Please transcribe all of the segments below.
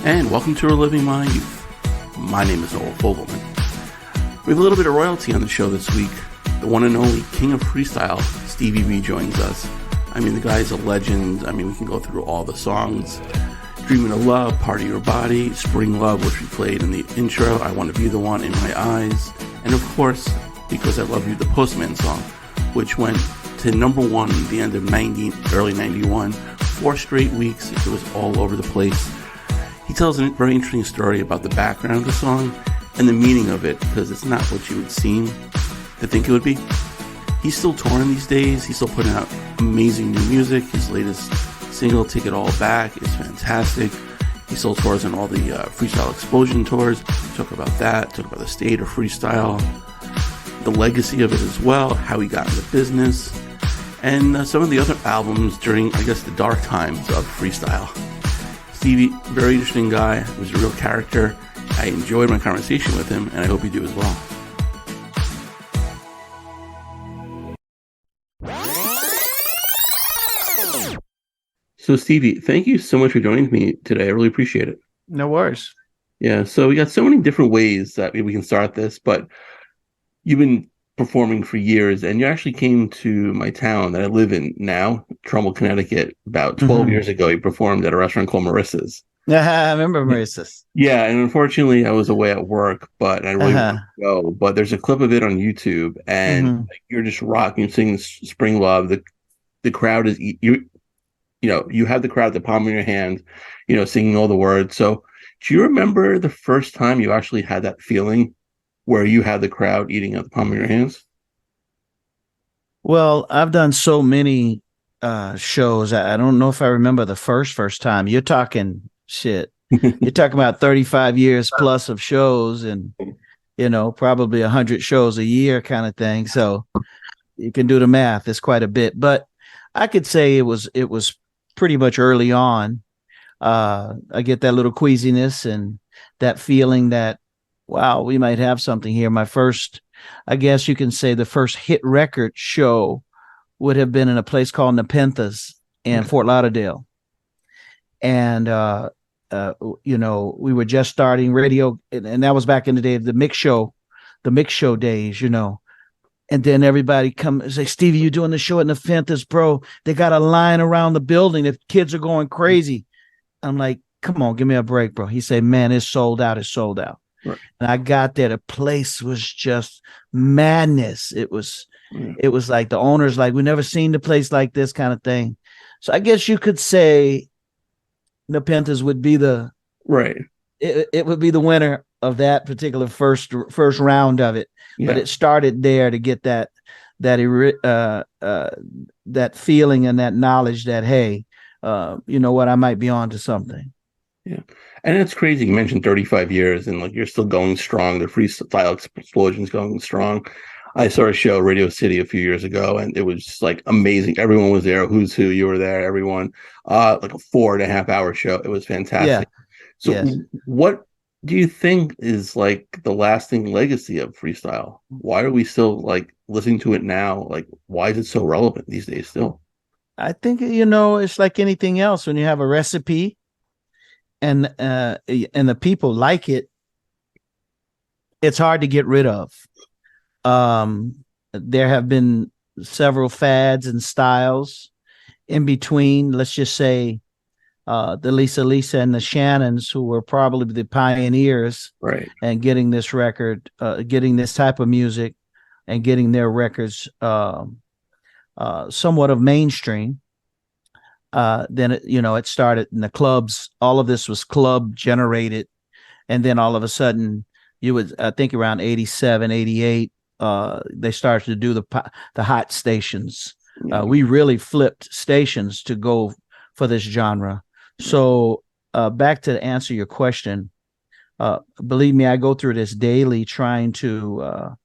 and welcome to Reliving My Youth. My name is Noel Fogelman. We have a little bit of royalty on the show this week. The one and only King of Freestyle, Stevie B, joins us. I mean, the guy's a legend. I mean, we can go through all the songs. Dreamin of Love, Part of Your Body, Spring Love, which we played in the intro, I Want to Be the One, In My Eyes, and of course, Because I Love You, the Postman Song, which went to number one at the end of early 91, 4 straight weeks. It was all over the place. He tells a very interesting story about the background of the song and the meaning of it, because it's not what you would seem to think it would be. He's still touring these days. He's still putting out amazing new music. His latest single, Take It All Back, is fantastic. He still tours on all the Freestyle Explosion tours. Talk about that. Talk about the state of freestyle, the legacy of it as well, how he got into business, and some of the other albums during, I guess, the dark times of freestyle. Stevie, very interesting guy. He was a real character. I enjoyed my conversation with him, and I hope you do as well. So, Stevie, thank you so much for joining me today. I really appreciate it. No worries. Yeah, so we got so many different ways that we can start this, but you've been performing for years, and you actually came to my town that I live in now, Trumbull, Connecticut, about 12 years ago. You performed at a restaurant called Marissa's. Yeah, I remember Marissa's. Yeah, and unfortunately, I was away at work, but I really wanted to go. But there's a clip of it on YouTube, and like, you're just rocking, singing Spring Love. The crowd is you have the crowd at the palm of your hand, singing all the words. So, do you remember the first time you actually had that feeling where you had the crowd eating at the palm of your hands? Well, I've done so many shows. I don't know if I remember the first time. You're talking shit. You're talking about 35 years plus of shows, and probably 100 shows a year kind of thing. So you can do the math. It's quite a bit, but I could say it was pretty much early on. I get that little queasiness and that feeling that, wow, we might have something here. My first, I guess you can say the first hit record show would have been in a place called Nepenthes in Fort Lauderdale. And, we were just starting radio, and that was back in the day of the mix show days, And then everybody come and say, Stevie, you doing the show at Nepenthes, bro? They got a line around the building. The kids are going crazy. I'm like, come on, give me a break, bro. He said, man, it's sold out. It's sold out. Right. And I got there. The place was just madness. It was like the owner's like, we never seen the place like this kind of thing. So I guess you could say Nepenthes would be the right. It would be the winner of that particular first round of it. Yeah. But it started there to get that feeling and that knowledge that, hey, you know what, I might be on to something. Yeah. And it's crazy. You mentioned 35 years and like you're still going strong. The freestyle explosion's going strong. I saw a show, Radio City, a few years ago, and it was just like amazing. Everyone was there. Who's who? You were there. Everyone. Like a 4.5-hour show. It was fantastic. Yeah. So what do you think is like the lasting legacy of freestyle? Why are we still like listening to it now? Like, why is it so relevant these days still? I think, it's like anything else. When you have a recipe and the people like it, it's hard to get rid of. There have been several fads and styles in between. Let's just say the Lisa and the Shannons, who were probably the pioneers, right, and getting this record, getting this type of music, and getting their records somewhat of mainstream. Then it started in the clubs. All of this was club generated, and then all of a sudden, I think around 87, 88, they started to do the hot stations. We really flipped stations to go for this genre. So back to answer your question, believe me, I go through this daily trying to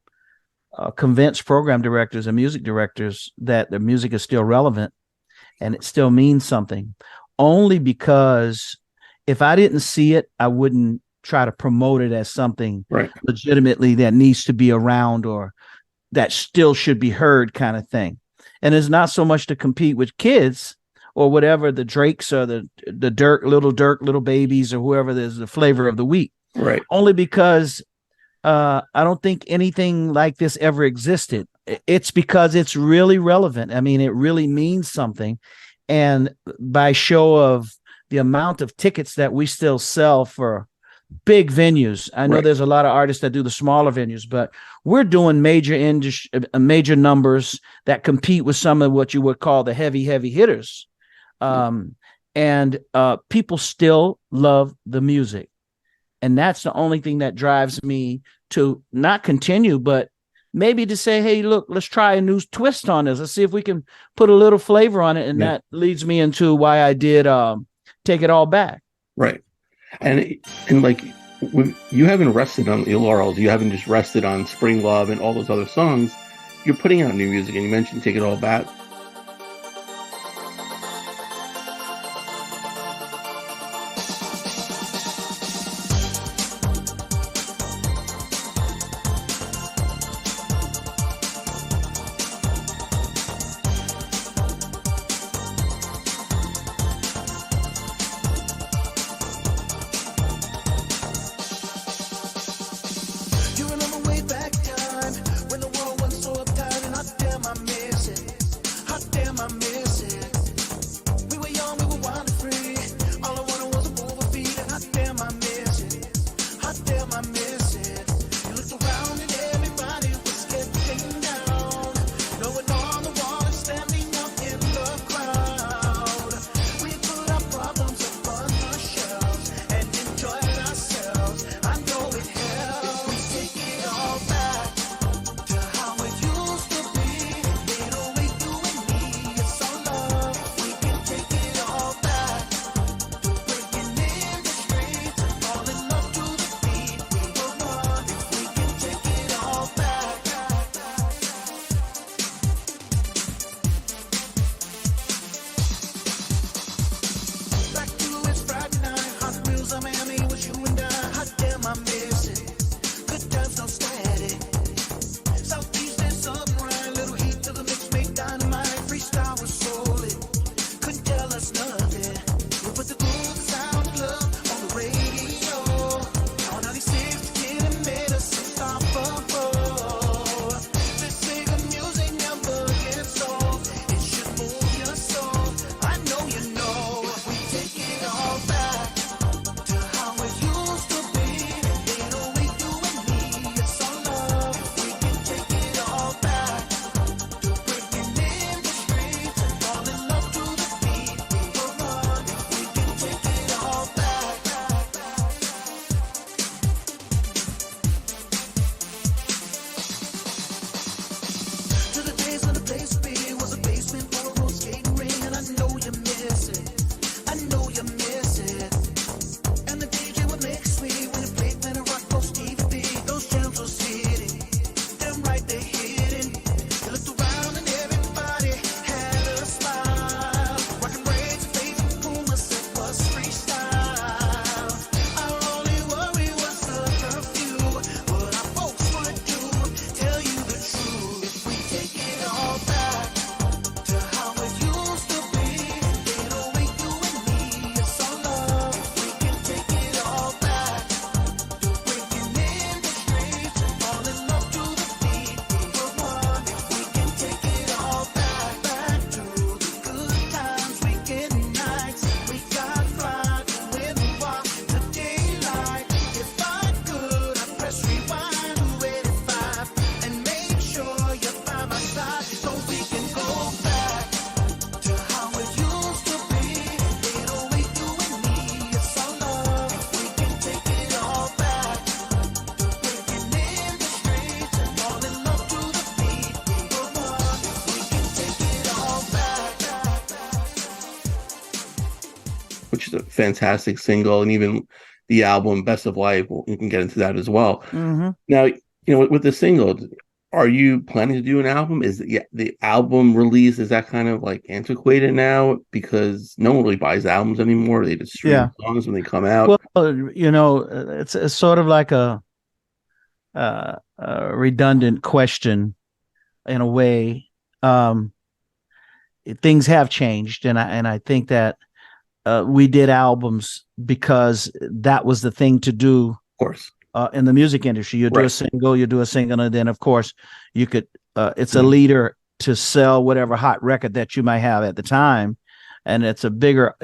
convince program directors and music directors that their music is still relevant and it still means something. Only because if I didn't see it, I wouldn't try to promote it as something legitimately that needs to be around or that still should be heard kind of thing. And it's not so much to compete with kids or whatever, the Drakes or the Dirk, little babies, or whoever is the flavor of the week. Right. Only because I don't think anything like this ever existed. It's because it's really relevant. I mean, it really means something. And by show of the amount of tickets that we still sell for big venues, I know there's a lot of artists that do the smaller venues, but we're doing major numbers that compete with some of what you would call the heavy hitters. And people still love the music. And that's the only thing that drives me to not continue, but maybe to say, hey, look, let's try a new twist on this. Let's see if we can put a little flavor on it. And that leads me into why I did Take It All Back. Right. And like, you haven't rested on your laurels. You haven't just rested on Spring Love and all those other songs. You're putting out new music, and you mentioned Take It All Back. Which is a fantastic single, and even the album Best of Life, we can get into that as well. Mm-hmm. Now, with the single, are you planning to do an album? Is the album release, is that kind of like antiquated now because no one really buys albums anymore? They just stream songs when they come out. Well, it's sort of like a redundant question in a way. things have changed, and I think that we did albums because that was the thing to do. Of course. In the music industry, you do a single, and then of course you could. It's a leader to sell whatever hot record that you might have at the time, and it's a bigger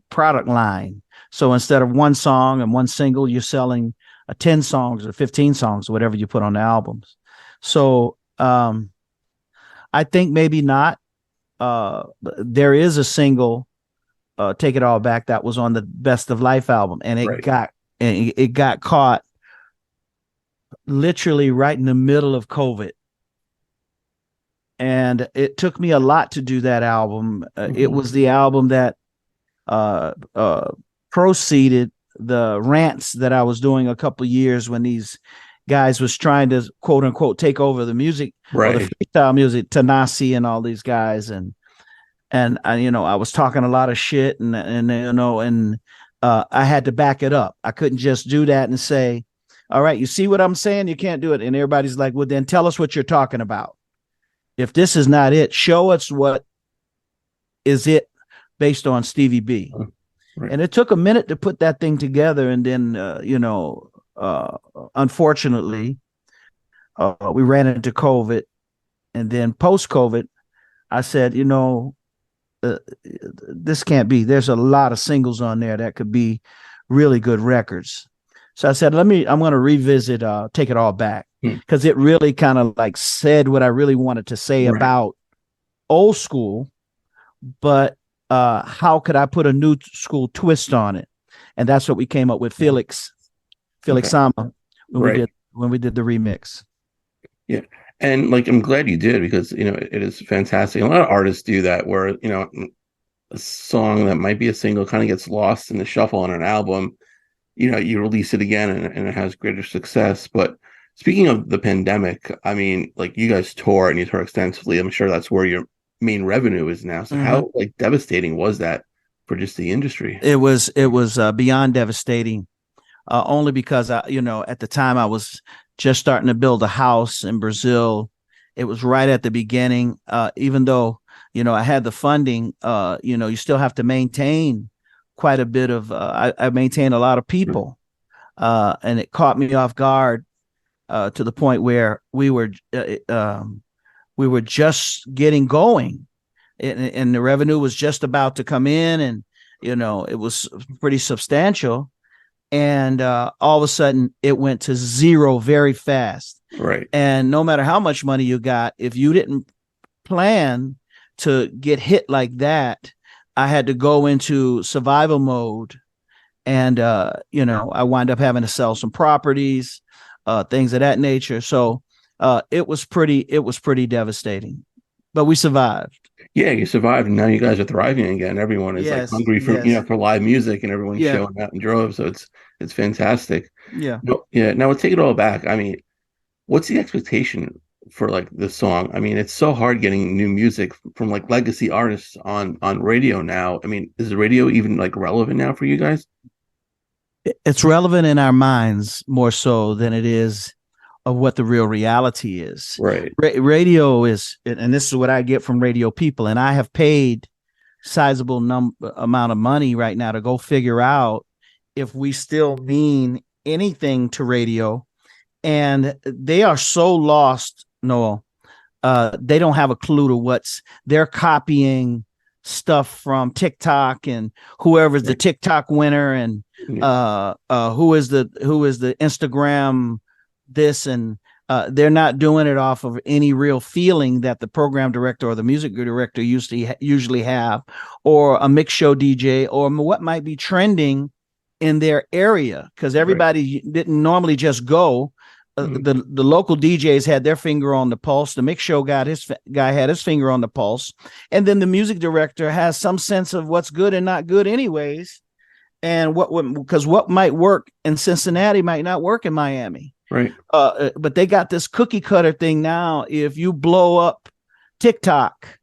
product line. So instead of one song and one single, you're selling 10 songs or 15 songs, whatever you put on the albums. So I think maybe not. There is a single, "Take It All Back," that was on the Best of Life album, and it got caught literally right in the middle of COVID. And it took me a lot to do that album. It was the album that proceeded the rants that I was doing a couple of years when these guys was trying to quote unquote take over the music, or the freestyle music, Tanasi and all these guys. And I was talking a lot of shit, and I had to back it up. I couldn't just do that and say, all right, you see what I'm saying? You can't do it. And everybody's like, well, then tell us what you're talking about. If this is not it, show us what is it based on Stevie B. Right. And it took a minute to put that thing together. And then, unfortunately, we ran into COVID. And then post-COVID, I said, this can't be. There's a lot of singles on there that could be really good records. So I said, I'm going to revisit Take It All Back, because it really kind of like said what I really wanted to say about old school, but how could I put a new school twist on it? And that's what we came up with, Felix Sama, when we did the remix. Yeah. And like, I'm glad you did, because, it is fantastic. A lot of artists do that, where, a song that might be a single kind of gets lost in the shuffle on an album. You release it again and it has greater success. But speaking of the pandemic, I mean, like, you guys tour and you tour extensively. I'm sure that's where your main revenue is now. So how like devastating was that for just the industry? It was beyond devastating, only because at the time I was just starting to build a house in Brazil. It was right at the beginning. Even though, I had the funding, you still have to maintain quite a bit of, I maintained a lot of people, and it caught me off guard to the point where we were just getting going, and the revenue was just about to come in, and, it was pretty substantial. And all of a sudden it went to zero very fast. Right. And no matter how much money you got, if you didn't plan to get hit like that, I had to go into survival mode. And, I wind up having to sell some properties, things of that nature. So it was pretty devastating, but we survived. Yeah, you survived, and now you guys are thriving again. Everyone is like hungry for for live music, and everyone's showing out in droves. So it's fantastic. Yeah. Now we'll Take It All Back. I mean, what's the expectation for like this song? I mean, it's so hard getting new music from like legacy artists on radio now. I mean, is the radio even like relevant now for you guys? It's relevant in our minds more so than it is of what the real reality is. Right. Radio is, and this is what I get from radio people, and I have paid sizable amount of money right now to go figure out if we still mean anything to radio. And they are so lost, Noel. They don't have a clue to they're copying stuff from TikTok and whoever's the TikTok winner, and who is the Instagram this, and they're not doing it off of any real feeling that the program director or the music director usually have, or a mix show DJ, or what might be trending in their area, because everybody didn't normally just go. The local DJs had their finger on the pulse. The mix show guy had his finger on the pulse, and then the music director has some sense of what's good and not good, anyways. And because what might work in Cincinnati might not work in Miami. Right. But they got this cookie cutter thing now. If you blow up TikTok,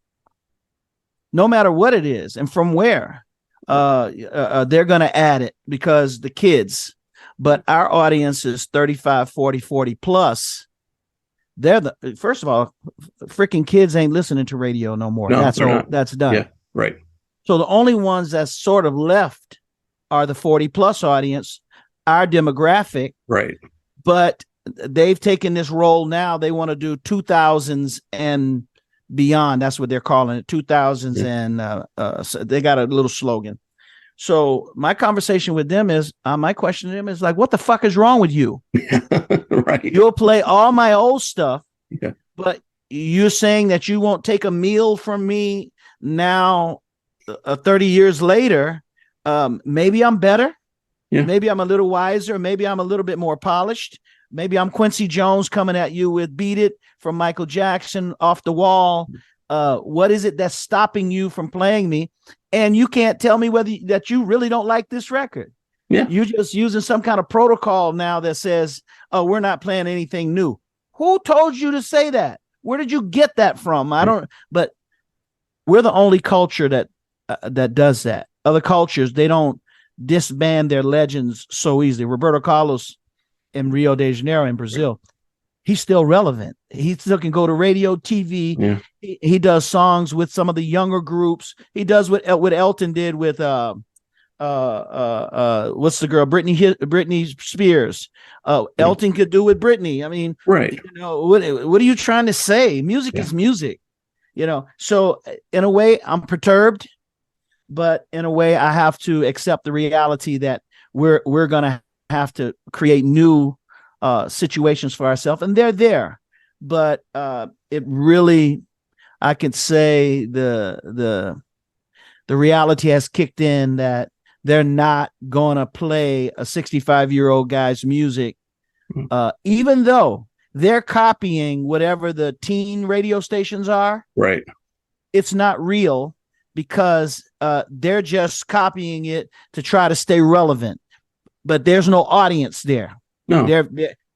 no matter what it is and from where, they're going to add it because the kids. But our audience is 35, 40 plus. they're the first of all, freaking kids ain't listening to radio no more. No, That's they're all. not. That's done. Yeah, right. So the only ones that's sort of left are the 40 plus audience, our demographic. Right. But they've taken this role now. They want to do 2000s and beyond. That's what they're calling it. 2000s so they got a little slogan. So my conversation with them is, my question to them is like, what the fuck is wrong with you? Right. You'll play all my old stuff, yeah. but you're saying that you won't take a meal from me now, 30 years later. Maybe I'm better. Yeah. Maybe I'm a little wiser. Maybe I'm a little bit more polished. Maybe I'm Quincy Jones coming at you with Beat It from Michael Jackson, Off the Wall. What is it that's stopping you from playing me? And you can't tell me that you really don't like this record. Yeah. You're just using some kind of protocol now that says, oh, we're not playing anything new. Who told you to say that? Where did you get that from? I don't, but we're the only culture that does that. Other cultures, they don't disband their legends so easily. Roberto Carlos in Rio de Janeiro in Brazil, he's still relevant. He still can go to radio, TV. Yeah. He does songs with some of the younger groups. He does what Elton did with what's the girl, Britney Spears. Elton could do with Britney. I mean, right. You know, what are you trying to say? Music is music, you know. So in a way, I'm perturbed, but in a way, I have to accept the reality that we're gonna have to create new situations for ourselves, and they're there. But it really, I can say the reality has kicked in that they're not going to play a 65-year-old guy's music, even though they're copying whatever the teen radio stations are. Right. It's not real because they're just copying it to try to stay relevant. But there's no audience there. No.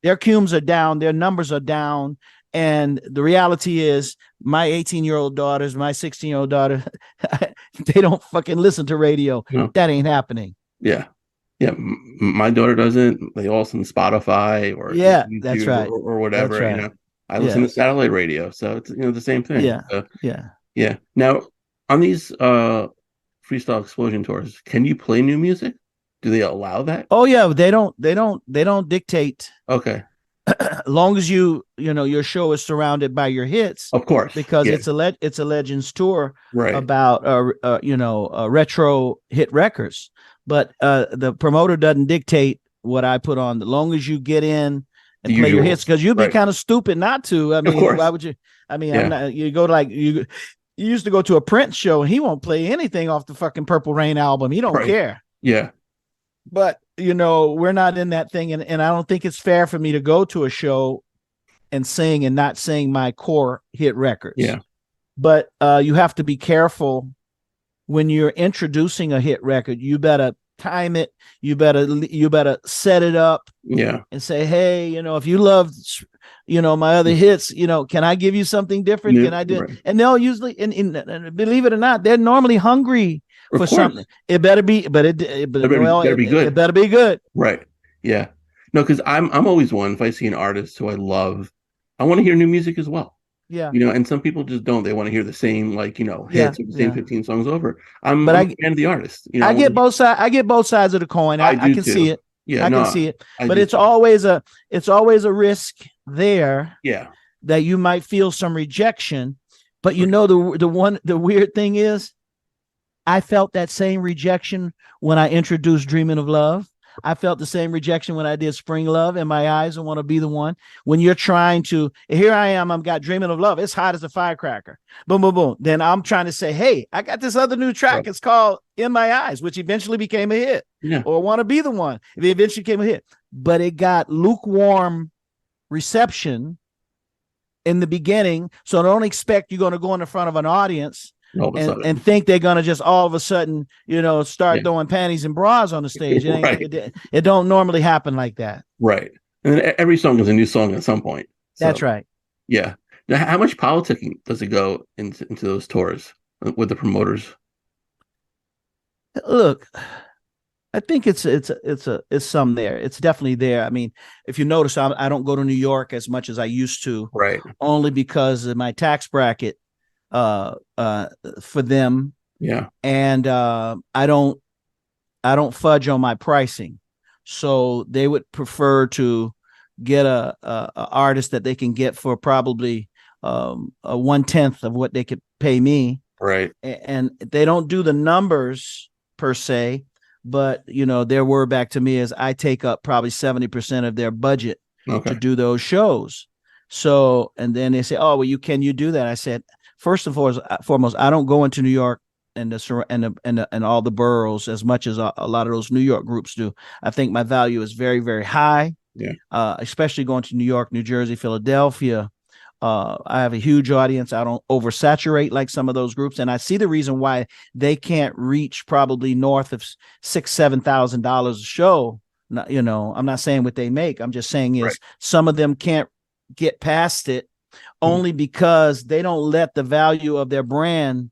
Their cumes are down, their numbers are down. And the reality is my 18-year-old daughters, my 16-year-old daughter, they don't fucking listen to radio. No. That ain't happening. Yeah. Yeah. My daughter doesn't. They all listen to Spotify or YouTube, that's right. or whatever. That's right. You know, I listen to satellite radio. So it's, you know, the same thing. Yeah. So, yeah. Yeah. Now on these Freestyle Explosion tours, can you play new music? Do they allow that? Oh yeah, they don't dictate. Okay. As long as you know your show is surrounded by your hits, of course, because it's a Legends tour, right, about retro hit records. But the promoter doesn't dictate what I put on. As long as you get in and play your hits, because you'd be kind of stupid not to. I mean, why would you? I mean, you go to you used to go to a Prince show and he won't play anything off the fucking Purple Rain album. He don't care. Yeah. But, you know, we're not in that thing. And I don't think it's fair for me to go to a show and sing and not sing my core hit records. Yeah. But you have to be careful when you're introducing a hit record. You better time it. You better set it up. Yeah. And say, hey, you know, if you love, you know, my other hits, you know, can I give you something different? Can I do? Right. And they'll usually, and believe it or not, they're normally hungry for something. It better be, but it better be good. It better be good. Right. Yeah. No, because I'm always one. If I see an artist who I love, I want to hear new music as well. Yeah. You know, and some people just don't. They want to hear the same, like, you know, hits of the same 15 songs over. I'm a fan of the artist. You know, I get both sides. I get both sides of the coin. I can see it. Yeah, I can see it. But it's always a risk there. Yeah. That you might feel some rejection. But you know, the weird thing is, I felt that same rejection when I introduced Dreamin of Love. I felt the same rejection when I did Spring Love in My Eyes and Want to Be the One. When you're trying to, here I am, I've got Dreamin of Love. It's hot as a firecracker. Boom, boom, boom. Then I'm trying to say, hey, I got this other new track. Right. It's called In My Eyes, which eventually became a hit. Yeah. Or Want to Be the One. It eventually became a hit. But it got lukewarm reception in the beginning. So don't expect you're going to go in the front of an audience and think they're gonna just all of a sudden, you know, start throwing panties and bras on the stage. It don't normally happen like that. Right. And then every song is a new song at some point. So, that's right. Yeah. Now, how much politicking does it go into those tours with the promoters? Look, think it's some there. It's definitely there. I mean, if you notice, I don't go to New York as much as I used to, Right. only because of my tax bracket for them. Yeah. And I don't fudge on my pricing, so they would prefer to get a artist that they can get for probably a 1/10 of what they could pay me. Right. And they don't do the numbers per se, but their word back to me is I take up probably 70% of their budget to do those shows. So, and then they say, oh, well, can you do that? I said, first and foremost, I don't go into New York and and all the boroughs as much as a lot of those New York groups do. I think my value is very, very high. Yeah. Especially going to New York, New Jersey, Philadelphia. I have a huge audience. I don't oversaturate like some of those groups, and I see the reason why they can't reach probably north of $6,000-7,000 a show. I'm not saying what they make. I'm just saying is some of them can't get past it only because they don't let the value of their brand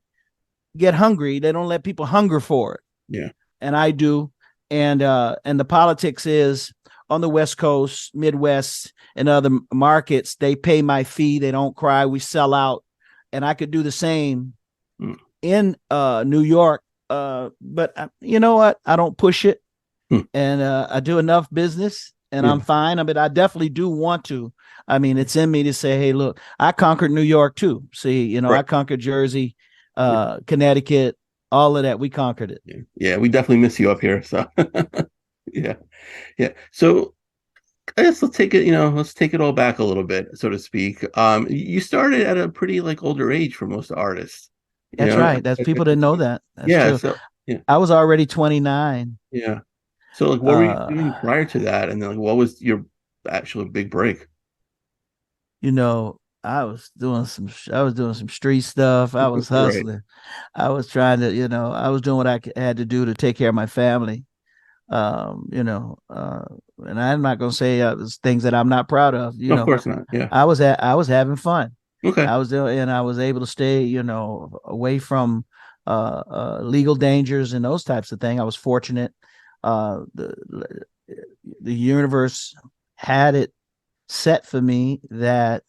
get hungry. They don't let people hunger for it. Yeah, and I do. And the politics is on the West Coast, Midwest, and other markets, they pay my fee. They don't cry. We sell out. And I could do the same in New York. But you know what? I don't push it. And I do enough business and I'm fine. I mean, I definitely do want to. I mean, it's in me to say, hey, look, I conquered New York too. See, I conquered Jersey, Connecticut, all of that. We conquered it. Yeah, we definitely miss you up here. So yeah. So I guess let's take it all back a little bit, so to speak. You started at a pretty older age for most artists. That's right. That's people didn't know that. That's true. So I was already 29. Yeah. So what were you doing prior to that? And then what was your actual big break? I was doing some street stuff. I was hustling. Right. I was trying to, I was doing what I had to do to take care of my family. And I'm not going to say it was things that I'm not proud of. Of course not. Yeah. I was having fun. Okay. I was doing, and I was able to stay, away from legal dangers and those types of things. I was fortunate. The universe had it set for me that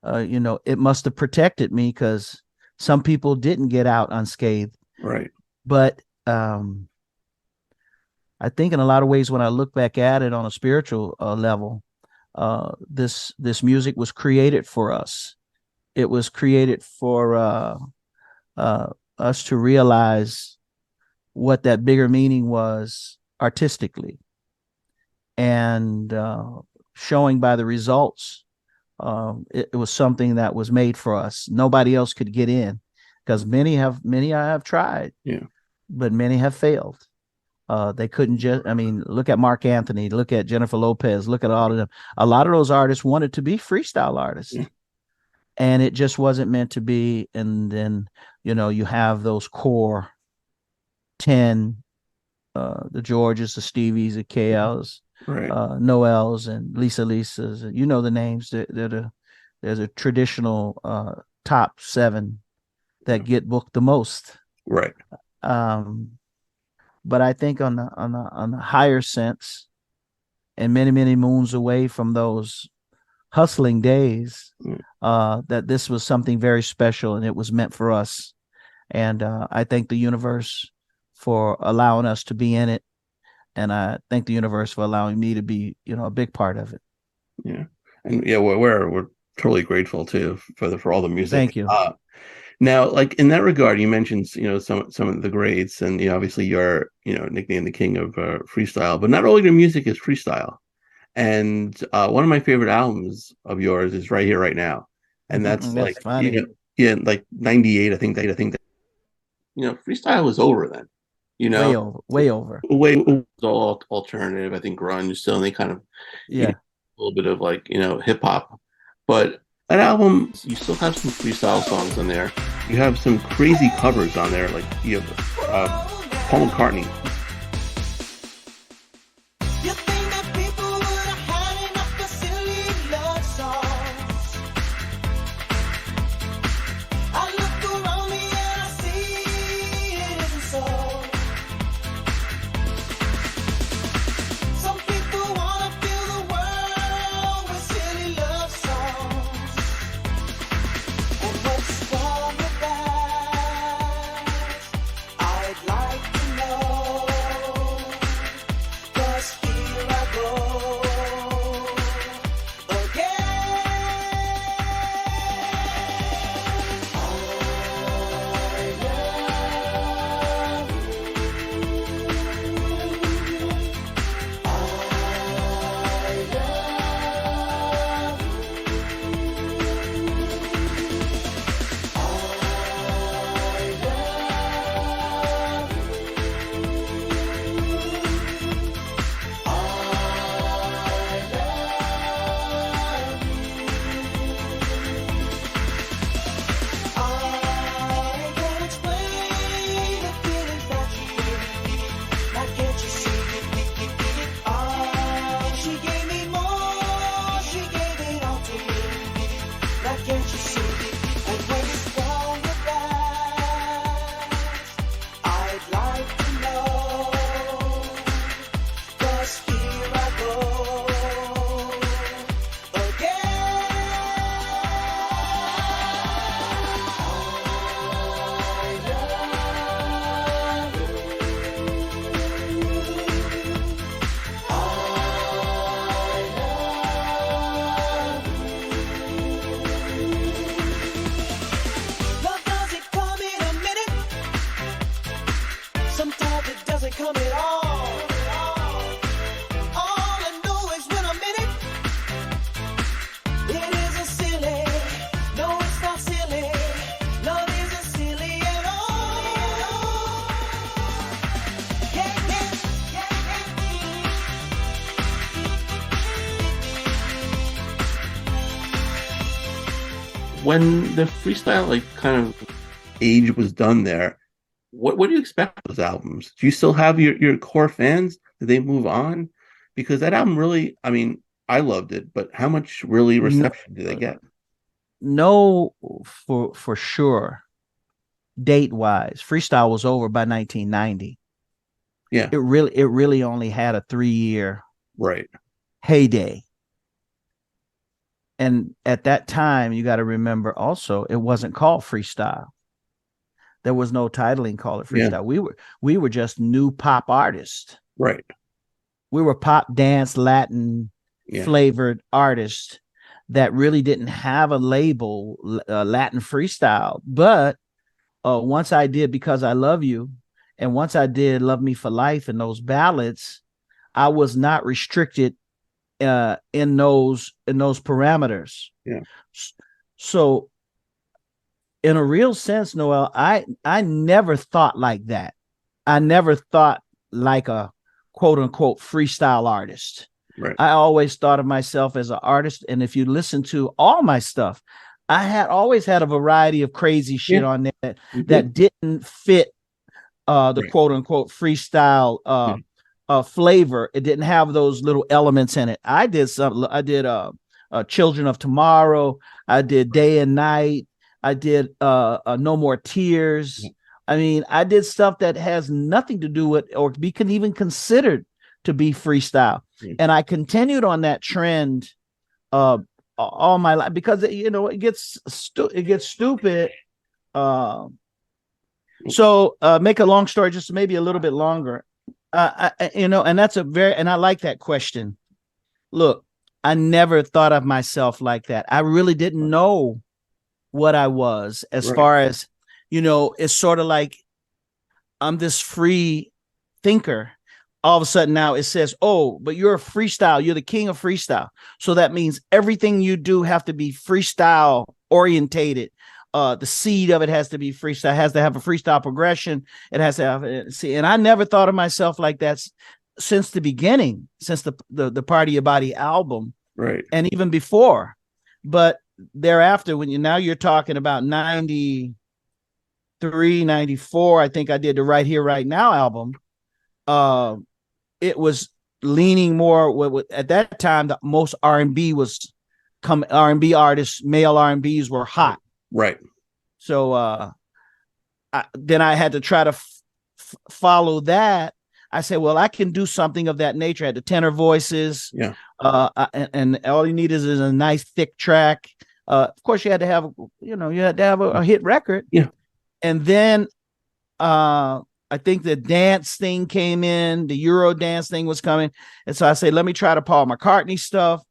it must have protected me, because some people didn't get out unscathed. Right. But I think in a lot of ways, when I look back at it on a spiritual level, this music was created for us. It was created for us to realize what that bigger meaning was artistically, and showing by the results. It was something that was made for us. Nobody else could get in, because many have tried, but many have failed. They couldn't look at Mark Anthony, look at Jennifer Lopez, look at all of them. A lot of those artists wanted to be freestyle artists, and it just wasn't meant to be. And then, you have those core 10, the Georges, the Stevies, the KLs, Noels, and Lisas, and the names. There's a traditional top 7 that get booked the most. Right. But I think on the higher sense, and many, many moons away from those hustling days, that this was something very special, and it was meant for us. And I thank the universe for allowing us to be in it. And I thank the universe for allowing me to be, a big part of it. Yeah. And we're totally grateful too for all the music. Thank you. Now, in that regard, you mentioned, some of the greats, and obviously you're, nicknamed the King of Freestyle, but not all your music is freestyle. And one of my favorite albums of yours is Right Here, Right Now. And that's funny. 98, I think that, freestyle was over then, way over. All alternative. I think grunge still, and they kind of, a little bit of hip hop, but that album, you still have some freestyle songs on there. You have some crazy covers on there, you have Paul McCartney. when the freestyle like kind of age was done there, what do you expect of those albums? Do you still have your core fans? Did they move on? Because that album really, I mean, I loved it, but how much really reception did they get? No, for sure. Date wise, freestyle was over by 1990. Yeah, It really only had a 3-year right. heyday. And at that time, you got to remember also, it wasn't called freestyle. There was no titling called it freestyle. Yeah. We were just new pop artists. Right. We were pop, dance, Latin Yeah. flavored artists that really didn't have a label, Latin freestyle. But once I did Because I Love You, and once I did Love Me for Life and those ballads, I was not restricted in those parameters. Yeah. So in a real sense, Noel, I never thought like that. I never thought like a quote unquote freestyle artist. Right. I always thought of myself as an artist. And if you listen to all my stuff, I had always had a variety of crazy shit on there that didn't fit the quote unquote freestyle flavor. It didn't have those little elements in it. I did Children of Tomorrow. I did Day and Night. I did No More Tears. I mean, I did stuff that has nothing to do with or can even considered to be freestyle. And I continued on that trend all my life because it gets stupid. So make a long story just maybe a little bit longer. And that's and I like that question. Look, I never thought of myself like that. I really didn't know what I was as far as, it's sort of like I'm this free thinker. All of a sudden now it says, oh, but you're a freestyle. You're the king of freestyle. So that means everything you do have to be freestyle orientated. The seed of it has to be freestyle, has to have a freestyle progression. It has to have, and I never thought of myself like that since the beginning, since the Party Your Body album. Right. And even before. But thereafter, when you're talking about 93, 94, I think I did the Right Here, Right Now album. It was leaning more at that time, the most R&B R&B artists, male R&Bs were hot. Right. So then I had to try to follow that. I said, well, I can do something of that nature. I had the tenor voices. Yeah. And all you need is a nice thick track. Of course, you had to have, a hit record. Yeah. And then I think the dance thing came in, the Euro dance thing was coming. And so I said, let me try to Paul McCartney stuff.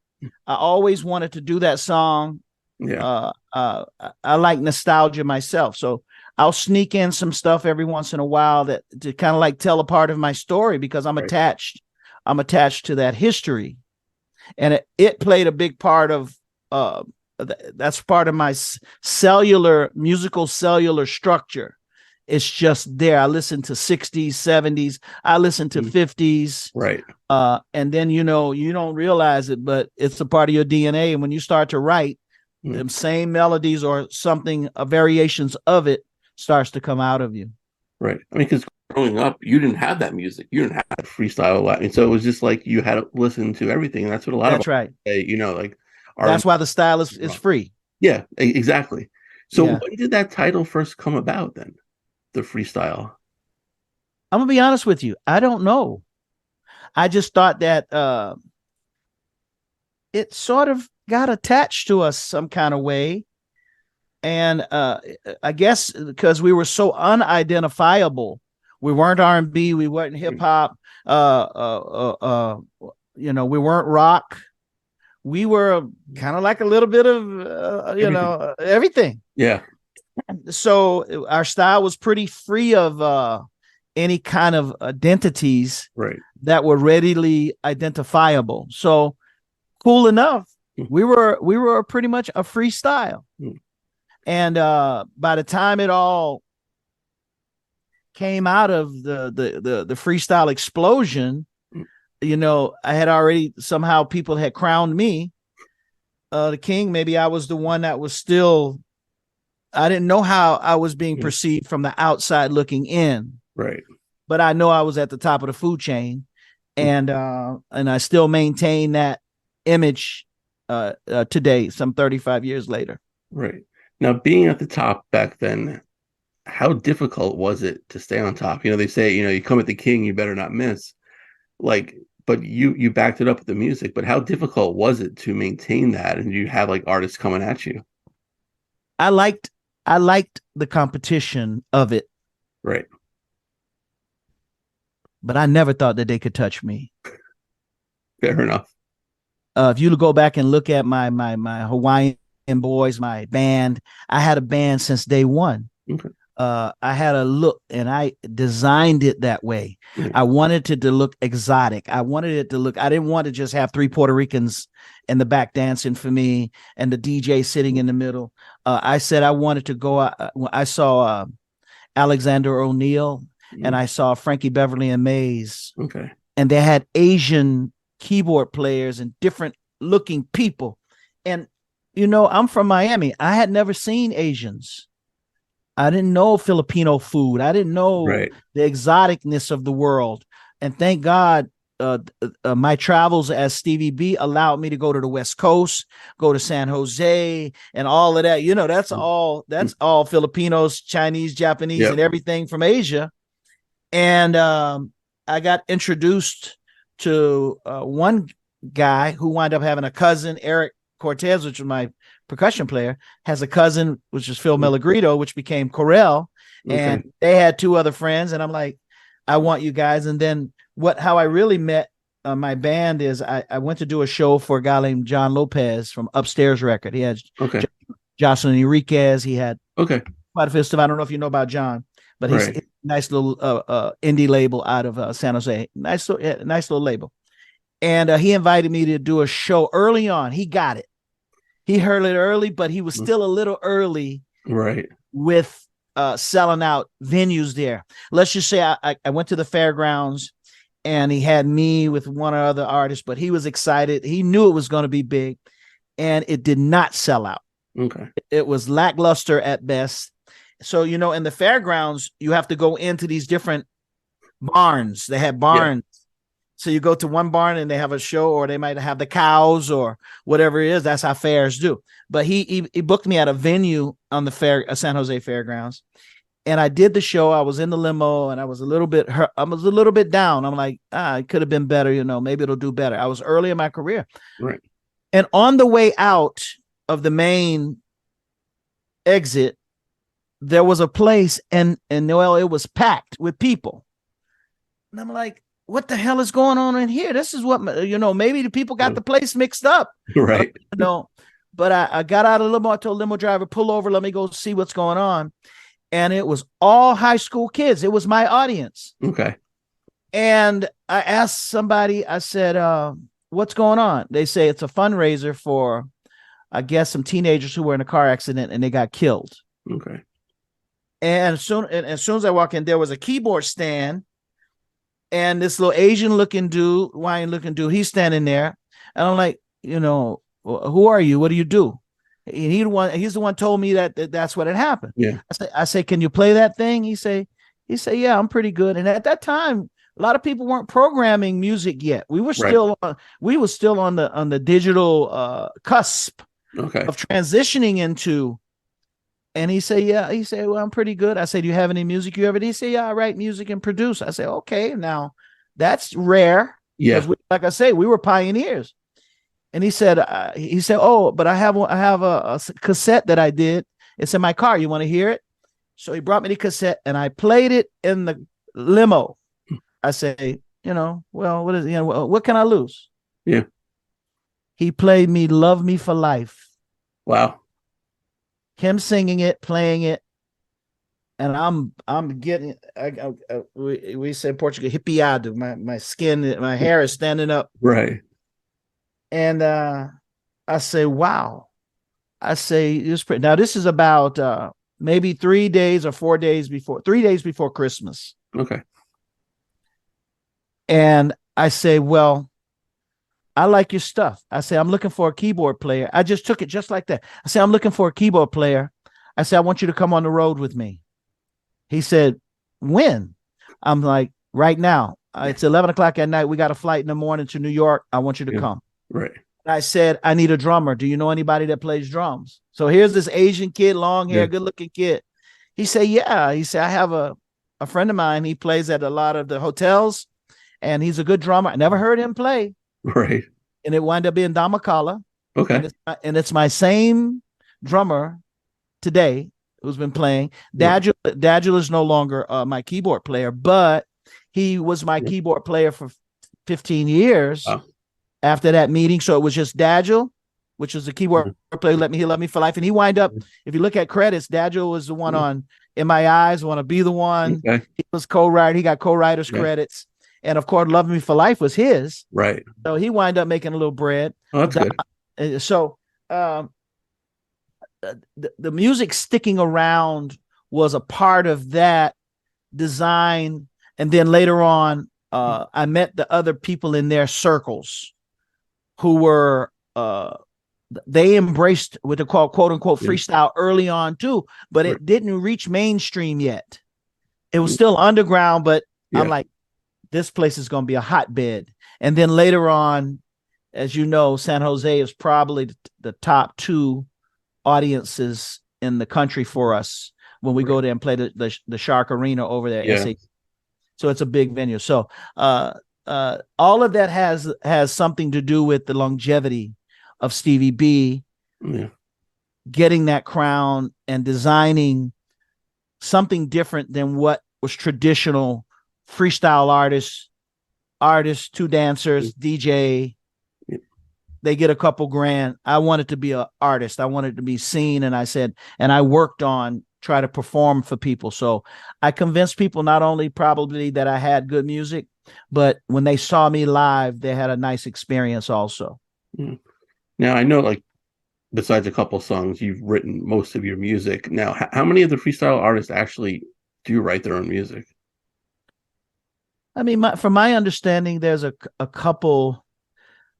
I always wanted to do that song. Yeah. I like nostalgia myself. So I'll sneak in some stuff every once in a while to kind of like tell a part of my story because I'm attached. I'm attached to that history. And it played a big part of, that's part of my musical cellular structure. It's just there. I listen to 60s, 70s. I listen to 50s. Right. And then, you don't realize it, but it's a part of your DNA. And when you start to write, them same melodies or something, variations of it starts to come out of you. Right. I mean, because growing up, you didn't have that music. You didn't have freestyle a lot. And so it was just like you had to listen to everything. And that's what a lot that's right. Like that's why the style is free. Yeah, exactly. So when did that title first come about then? The freestyle? I'm gonna be honest with you. I don't know. I just thought that it sort of got attached to us some kind of way. And I guess because we were so unidentifiable, we weren't R&B, we weren't hip hop, we weren't rock. We were kind of like a little bit of, everything. Yeah. So our style was pretty free of any kind of identities that were readily identifiable. So cool enough. We were pretty much a freestyle. And by the time it all came out of the freestyle explosion, I had already somehow people had crowned me the king. Maybe I was the one that was still I didn't know how I was being perceived from the outside looking in. Right. But I know I was at the top of the food chain, and I still maintain that image today, some 35 years later. Right. Now, being at the top back then, how difficult was it to stay on top? They say, you come at the king, you better not miss. Like, but you backed it up with the music, but how difficult was it to maintain that? And you had like artists coming at you. I liked the competition of it. Right. But I never thought that they could touch me. Fair enough. If you go back and look at my Hawaiian boys, my band, I had a band since day one. Okay. I had a look, and I designed it that way. I wanted it to look exotic. I wanted it to look, I didn't want to just have 3 Puerto Ricans in the back dancing for me and the DJ sitting in the middle. I said I wanted to go, I saw Alexander O'Neal, and I saw Frankie Beverly and Mays. Okay. And they had Asian keyboard players and different looking people. And, I'm from Miami. I had never seen Asians. I didn't know Filipino food. I didn't know the exoticness of the world. And thank God, my travels as Stevie B allowed me to go to the West Coast, go to San Jose, and all of that. That's all Filipinos, Chinese, Japanese, and everything from Asia. And I got introduced to one guy who wound up having a cousin, Eric Cortez, which was my percussion player, has a cousin, which is Phil Melogrito, which became Corel. And they had 2 other friends. And I'm like, I want you guys. And then how I really met my band is I went to do a show for a guy named John Lopez from Upstairs Record. He had Jocelyn Enriquez. He had quite a few stuff. I don't know if you know about John, but he's a nice little indie label out of San Jose. Nice little label. And he invited me to do a show early on. He got it. He heard it early, but he was still a little early with selling out venues there. Let's just say I went to the fairgrounds, and he had me with one other artist, but he was excited. He knew it was going to be big, and it did not sell out. Okay. It was lackluster at best. So, in the fairgrounds, you have to go into these different barns. They have barns. Yeah. So you go to one barn and they have a show, or they might have the cows or whatever it is. That's how fairs do. But he booked me at a venue on the San Jose Fairgrounds. And I did the show. I was in the limo, and I was a little bit hurt. I was a little bit down. I'm like, it could have been better. Maybe it'll do better. I was early in my career. Right. And on the way out of the main exit, there was a place, and Noel, it was packed with people. And I'm like, what the hell is going on in here? This is what, maybe the people got the place mixed up. Right. But I got out of the limo. I told the limo driver, pull over, let me go see what's going on. And it was all high school kids. It was my audience. Okay. And I asked somebody, I said, what's going on? They say it's a fundraiser for, I guess, some teenagers who were in a car accident and they got killed. Okay. And as soon as I walk in, there was a keyboard stand, and this little Asian looking dude, Hawaiian looking dude, he's standing there. And I'm like, who are you? What do you do? And he's the one told me that's what had happened. Yeah. I say, can you play that thing? He say, yeah, I'm pretty good. And at that time, a lot of people weren't programming music yet. We were still on the digital cusp of transitioning into. And he said, yeah. He said, well, I'm pretty good. I said, do you have any music you ever did? He said, yeah, I write music and produce. I said, okay, now that's rare. Yeah. Like I say, we were pioneers. And he said, oh, but I have a cassette that I did. It's in my car. You want to hear it? So he brought me the cassette, and I played it in the limo. I say, well, what can I lose? Yeah. He played me Love Me for Life. Wow. Him singing it, playing it, and I'm getting. We say in Portugal, hipiado. My skin, my hair is standing up. Right. And I say, wow. I say, now this is about maybe 3 days or 4 days before, 3 days before Christmas. Okay. And I say, well, I like your stuff. I say, I'm looking for a keyboard player. I just took it just like that. I say, I'm looking for a keyboard player. I said, I want you to come on the road with me. He said, when? I'm like, right now. It's 11 o'clock at night. We got a flight in the morning to New York. I want you to come. Right. And I said, I need a drummer. Do you know anybody that plays drums? So here's this Asian kid, long hair, good looking kid. He said, yeah. He said, I have a friend of mine. He plays at a lot of the hotels and he's a good drummer. I never heard him play. Right. And it wound up being Damakala. Okay. And it's my same drummer today who's been playing. Dadgel is no longer my keyboard player, but he was my keyboard player for 15 years after that meeting. So it was just Dadgel, which was the keyboard player. He Love Me for Life. And he wind up, if you look at credits, Dadgel was the one on In My Eyes, Want to Be the One. Okay. He was co-writer. He got co-writer's credits. And of course, Love Me for Life was his. Right. So he wind up making a little bread. Oh, that's good. So the music sticking around was a part of that design. And then later on, I met the other people in their circles who were, they embraced what they call quote unquote freestyle early on too, but it didn't reach mainstream yet. It was still underground, but I'm like, this place is going to be a hotbed. And then later on, as you know, San Jose is probably the top 2 audiences in the country for us when we go there and play the Shark Arena over there. Yeah. So it's a big venue. So all of that has something to do with the longevity of Stevie B getting that crown and designing something different than what was traditional freestyle artists, 2 dancers, DJ. They get a couple grand. I wanted to be an artist. I wanted to be seen. And I said, and I worked on try to perform for people. So I convinced people not only probably that I had good music, but when they saw me live, they had a nice experience also. Now, I know, like, besides a couple songs, you've written most of your music. Now, how many of the freestyle artists actually do write their own music? I mean, from my understanding, there's a couple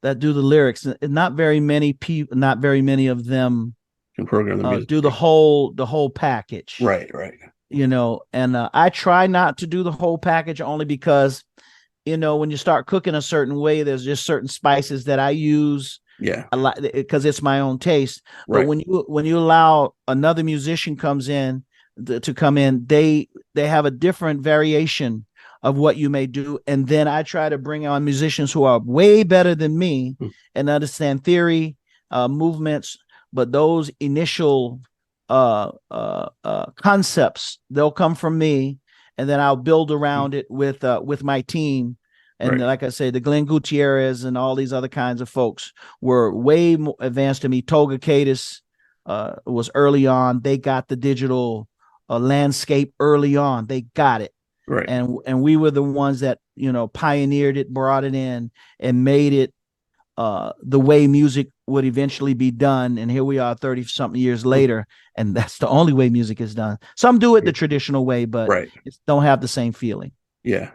that do the lyrics, and not very many people, not very many of them can program the music. Do the whole package. Right. You know, and I try not to do the whole package only because, you know, when you start cooking a certain way, there's just certain spices that I use. Yeah. A lot because it's my own taste. Right. But when you allow another musician to come in, they have a different variation of what you may do. And then I try to bring on musicians who are way better than me and understand theory, movements, but those initial concepts, they'll come from me, and then I'll build around it with my team. And like I say, the Glenn Gutierrez and all these other kinds of folks were way more advanced than me. Toga Cadis was early on. They got the digital landscape early on. They got it. Right. And we were the ones that, you know, pioneered it, brought it in, and made it the way music would eventually be done. And here we are 30-something years later, and that's the only way music is done. Some do it the traditional way, but it don't have the same feeling. Yeah.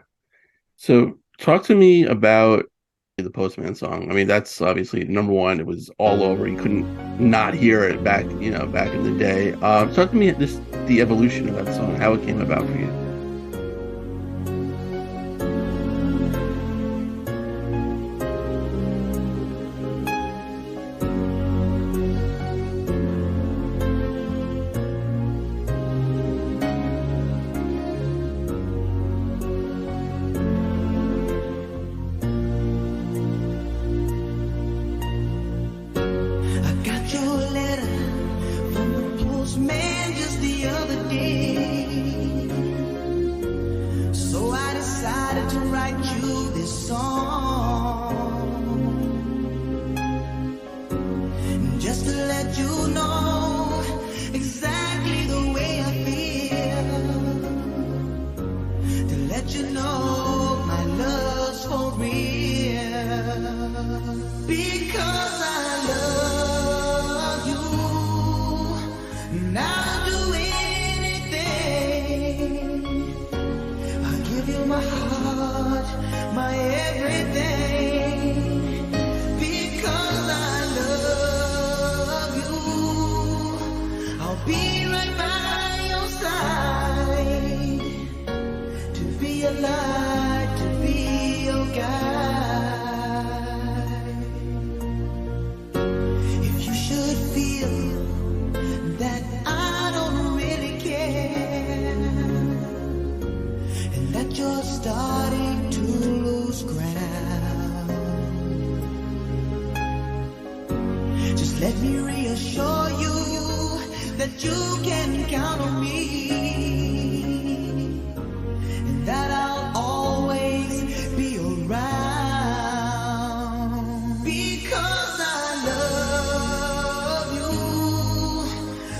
So talk to me about the Postman Song. I mean, that's obviously number one. It was all over. You couldn't not hear it back in the day. Talk to me the evolution of that song, how it came about for you. Man just the other day, so I decided to write you this song, just to let you know exactly the way I feel, to let you know my love's for real, because I love you. And I'll do anything. I'll give you my heart, my everything, because I love you. I'll be right back. let me reassure you that you can count on me, and that I'll always be around, because I love you.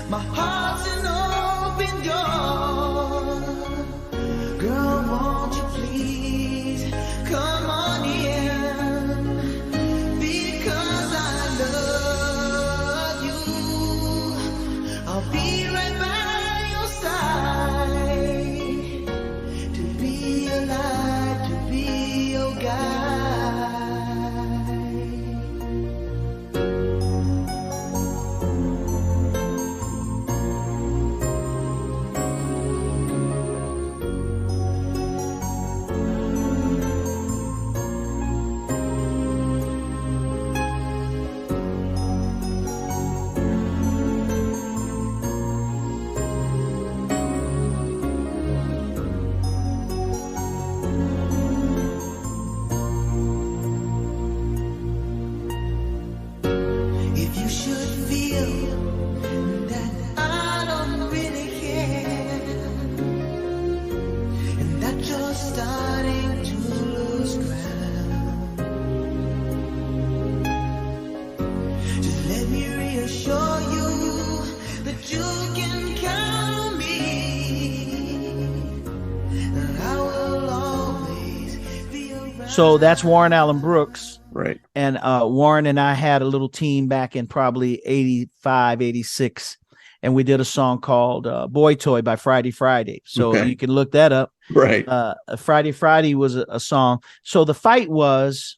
My heart's an open door. Girl, won't you please come on in, because I love you. I'll be right by your side, to be alive, to be your guide. If you should feel that I don't really care, and that you're starting to lose ground, just let me reassure you that you can count on me, and I will always be around. So that's Warren Allen Brooks. Right. And Warren and I had a little team back in probably 85, 86. And we did a song called Boy Toy by Friday Friday. So Okay. you can look that up. Right. Friday Friday was a song. So the fight was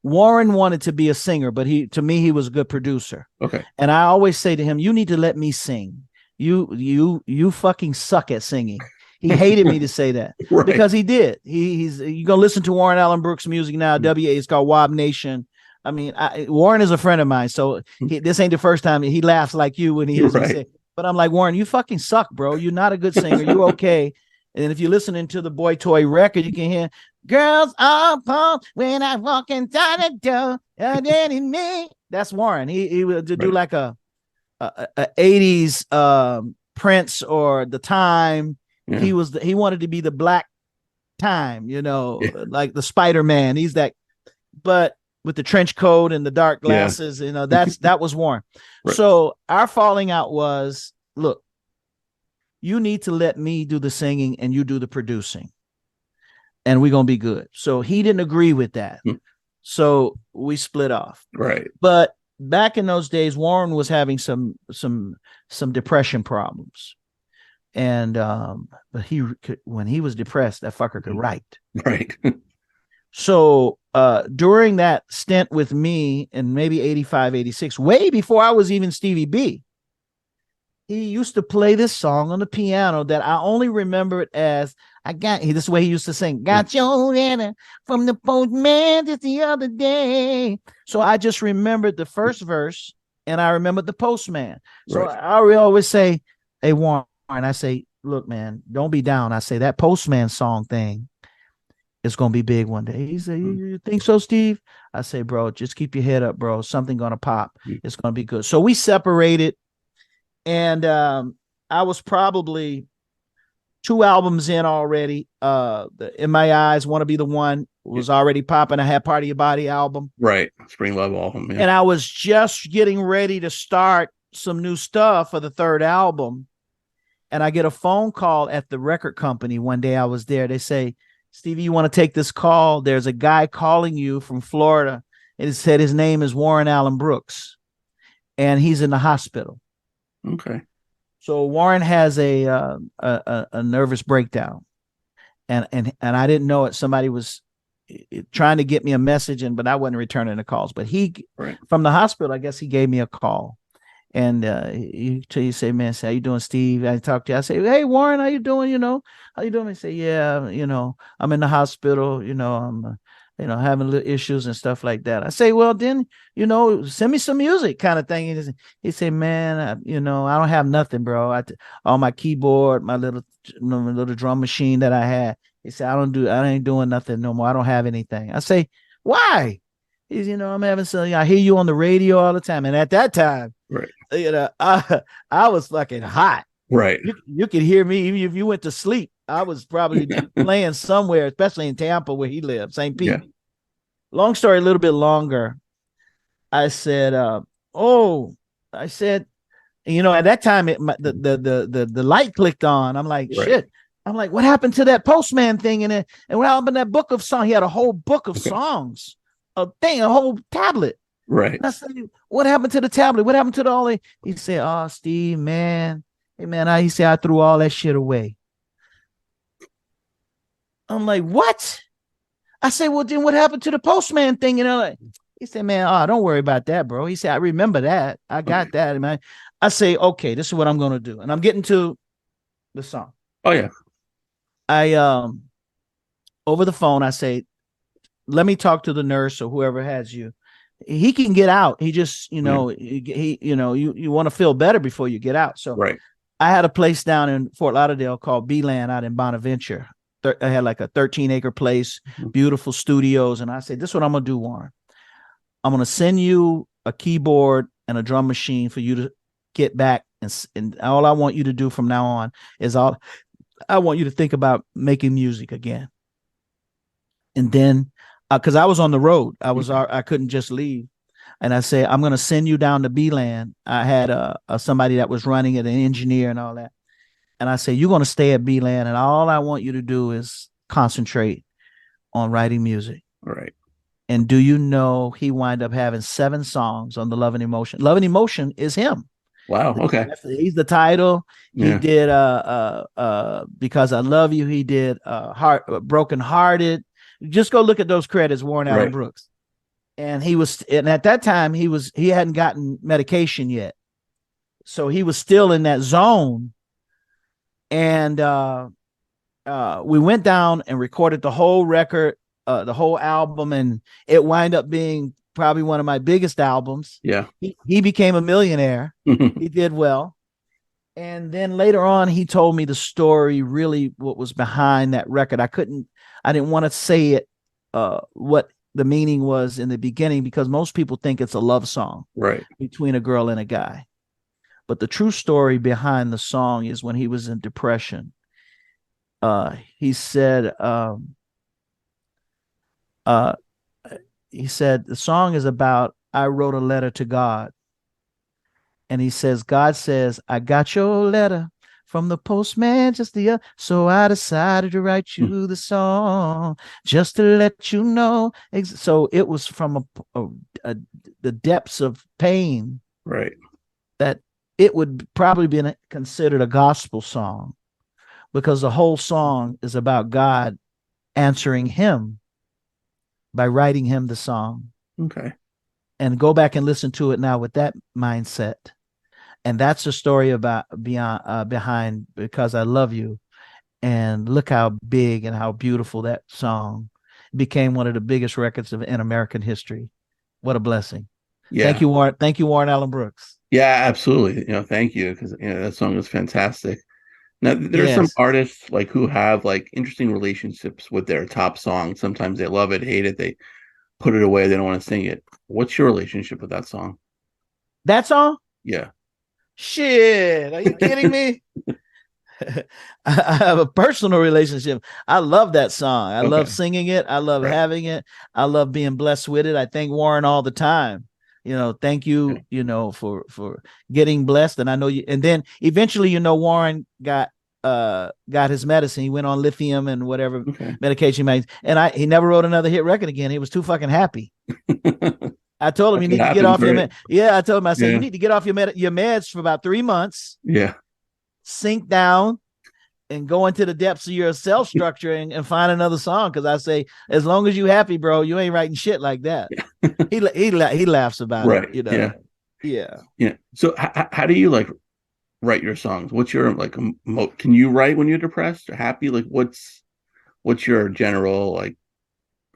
Warren wanted to be a singer, but to me, he was a good producer. Okay. And I always say to him, you need to let me sing. You fucking suck at singing. He hated me to say that Right. because he did. He's you gonna listen to Warren Allen Brooks music now. WA, it's called Wob Nation. I mean, Warren is a friend of mine, so this ain't the first time he laughs like you when he hears me Right. say. But I'm like, Warren, you fucking suck, bro. You're not a good singer. You okay? And if you're listening to the Boy Toy record, you can hear "Girls Are Pumped When I Walk Inside the Door." In me. That's Warren. He would do like a 80s Prince or The Time. Yeah. He wanted to be the Black Time, like the Spider-Man. He's that, but with the trench coat and the dark glasses, that was Warren. Right. So our falling out was, look, you need to let me do the singing and you do the producing, and we're gonna be good. So he didn't agree with that. So we split off. Right. But back in those days, Warren was having some depression problems. And but when he was depressed, that fucker could write. Right. So during that stint with me in maybe 85, 86, way before I was even Stevie B, he used to play this song on the piano that I only remember it as this is the way he used to sing. Got your letter from the postman just the other day. So I just remembered the first verse and I remembered the postman. So Right. I always say, hey, Warren, I say, look, man, don't be down. I say that Postman Song thing is going to be big one day. He said, you think so, Steve? I say, bro, just keep your head up, bro. Something going to pop. It's going to be good. So we separated, and I was probably 2 albums in already. In My Eyes, Want to Be the One was already popping. I had Part of Your Body album. Right. Spring Love album. Yeah. And I was just getting ready to start some new stuff for the 3rd album. And I get a phone call at the record company one day. I was there. They say, Stevie, you want to take this call? There's a guy calling you from Florida. And it said his name is Warren Allen Brooks, and he's in the hospital. Okay. So Warren has a nervous breakdown, and I didn't know it. Somebody was trying to get me a message, but I wasn't returning the calls. But from the hospital, I guess he gave me a call. And you say, man, say, how you doing, Steve? I talk to you. I say, hey, Warren, how you doing? How you doing? He say, yeah, I'm in the hospital. I'm, having little issues and stuff like that. I say, well, then, send me some music, kind of thing. He say, man, I don't have nothing, bro. On my keyboard, my little drum machine that I had. He said, I ain't doing nothing no more. I don't have anything. I say, why? He's, I'm having some. I hear you on the radio all the time, and at that time, Right. I was fucking hot. Right. You could hear me even if you went to sleep. I was probably playing somewhere, especially in Tampa where he lived, St. Pete. Yeah. Long story, a little bit longer. I said, I said, at that time, the light clicked on. I'm like, Right. shit. I'm like, what happened to that Postman thing? And what happened to that book of songs? He had a whole book of songs, a whole tablet. Right. And I said, what happened to the tablet? What happened to the all that? He said, oh, Steve, man. Hey, man, he said, I threw all that shit away. I'm like, what? I said, well, then what happened to the Postman thing? He said, man, don't worry about that, bro. He said, I remember that. I got that, man. I say, okay, this is what I'm going to do. And I'm getting to the song. Oh, yeah. I, over the phone, I say, let me talk to the nurse or whoever has you. He can get out. He just, you want to feel better before you get out. So right. I had a place down in Fort Lauderdale called B-Land out in Bonaventure. I had like a 13-acre place, beautiful studios. And I said, this is what I'm going to do, Warren. I'm going to send you a keyboard and a drum machine for you to get back. And all I want you to do from now on is I want you to think about making music again. And then, because I was on the road, I couldn't just leave. And I said, I'm going to send you down to B-Land. I had somebody that was running it, an engineer and all that. And I said, you're going to stay at B-Land, and all I want you to do is concentrate on writing music. Right. And do you know he wound up having 7 songs on the Love and Emotion? Love and Emotion is him. Wow. Okay. He's the title. He did Because I Love You. He did Broken Hearted. Just go look at those credits, Warren Allen Brooks. And at that time he hadn't gotten medication yet. So he was still in that zone. And we went down and recorded the whole record, the whole album, and it wound up being probably one of my biggest albums. Yeah. He became a millionaire. He did well. And then later on, he told me the story, really what was behind that record. I didn't want to say it, what the meaning was in the beginning, because most people think it's a love song between a girl and a guy. But the true story behind the song is when he was in depression. He said, the song is about, I wrote a letter to God. And he says, God says, I got your letter from the postman just so I decided to write you the song just to let you know. So it was from the depths of pain. Right. That it would probably be considered a gospel song, because the whole song is about God answering him by writing him the song. Okay. And go back and listen to it now with that mindset. And that's the story about behind Because I Love You. And look how big and how beautiful that song became, one of the biggest records in American history. What a blessing. Yeah. Thank you, Warren. Thank you, Warren Allen Brooks. Yeah, absolutely. Thank you, because that song is fantastic. Now, there's some artists who have interesting relationships with their top song. Sometimes they love it, hate it, they put it away, they don't want to sing it. What's your relationship with that song? That song? Yeah. Shit, are you kidding me? I have a personal relationship. I love that song. I love singing it. I love having it. I love being blessed with it. I thank Warren all the time. Thank you, for getting blessed. And I know you, and then eventually, Warren got his medicine. He went on lithium and whatever medication he made. And he never wrote another hit record again. He was too fucking happy. I told him, you need to get off your meds. Yeah, I told him, I said, you need to get off your meds for about 3 months. Yeah. Sink down and go into the depths of your cell structure and find another song. Because I say, as long as you happy, bro, you ain't writing shit like that. Yeah. he laughs about it. Yeah. So how do you write your songs? What's your can you write when you're depressed or happy? What's your general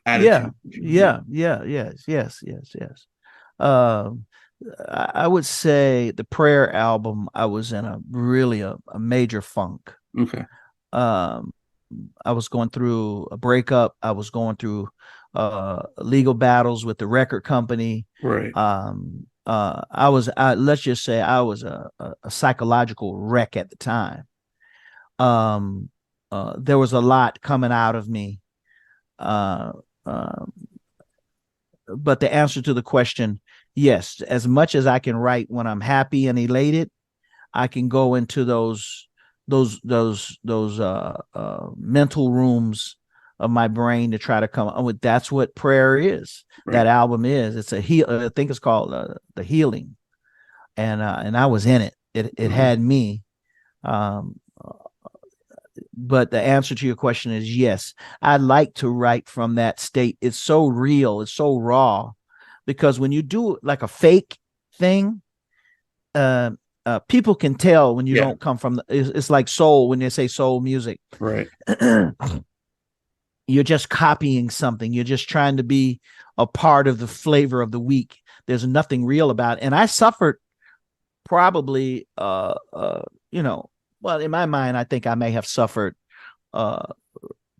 attitude? Yes. I would say the Prayer album, I was in a major funk. Okay. I was going through a breakup. I was going through legal battles with the record company. Right. Let's just say I was a psychological wreck at the time. There was a lot coming out of me. Uh, um, but the answer to the question, yes, as much as I can write when I'm happy and elated, I can go into those mental rooms of my brain to try to come up with. That's what prayer is. Right. That album is. It's a I think it's called The Healing, and I was in it. It had me. But the answer to your question is yes. I like to write from that state. It's so real. It's so raw, because when you do like a fake thing, people can tell when you don't come from it's like soul, when they say soul music. Right. You're just copying something. You're just trying to be a part of the flavor of the week. There's nothing real about it. And I suffered probably, well, in my mind, I think I may have suffered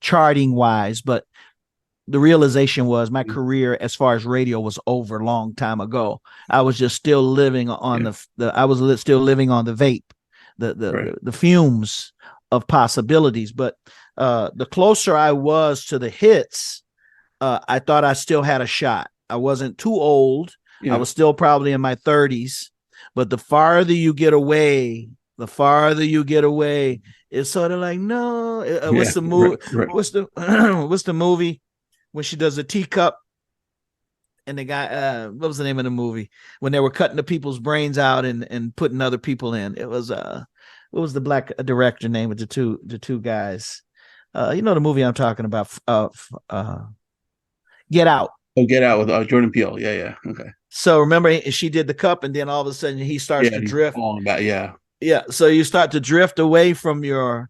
charting wise, but the realization was my career as far as radio was over a long time ago. I was just still living on still living on the vape, the fumes of possibilities. But the closer I was to the hits, I thought I still had a shot. I wasn't too old. I was still probably in my 30s, but the farther you get away, it's sort of like, no, what's the movie? Right. What's the movie when she does a teacup and the guy, what was the name of the movie when they were cutting the people's brains out and putting other people in? It was, what was the black director name of the two guys? The movie I'm talking about, Get Out. Oh, Get Out with Jordan Peele. Yeah. Okay. So remember, she did the cup, and then all of a sudden he starts to drift. Yeah. So you start to drift away from your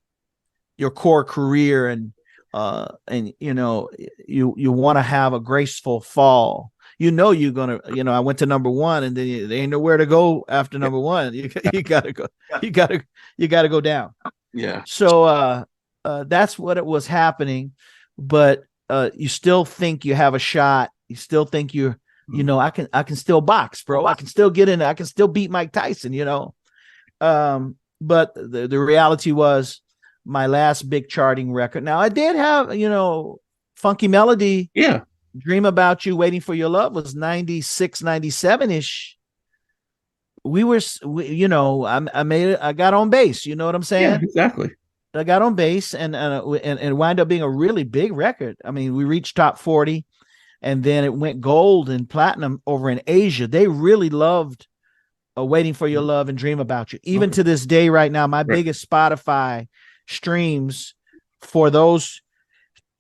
core career, and you want to have a graceful fall. You're gonna. I went to number one, and then there ain't nowhere to go after number one. You gotta go. You gotta go down. Yeah. So that's what it was happening, but you still think you have a shot. You still think you're. I can still box, bro. I can still get in. I can still beat Mike Tyson, But the reality was my last big charting record. Now I did have, Funky Melody. Yeah. Dream About You, Waiting for Your Love was 96, 97-ish. I got on base. You know what I'm saying? Yeah, exactly. I got on base and wound up being a really big record. I mean, we reached top 40. And then it went gold and platinum over in Asia. They really loved Waiting for Your Love and Dream About You. Even to this day right now, my biggest Spotify streams for those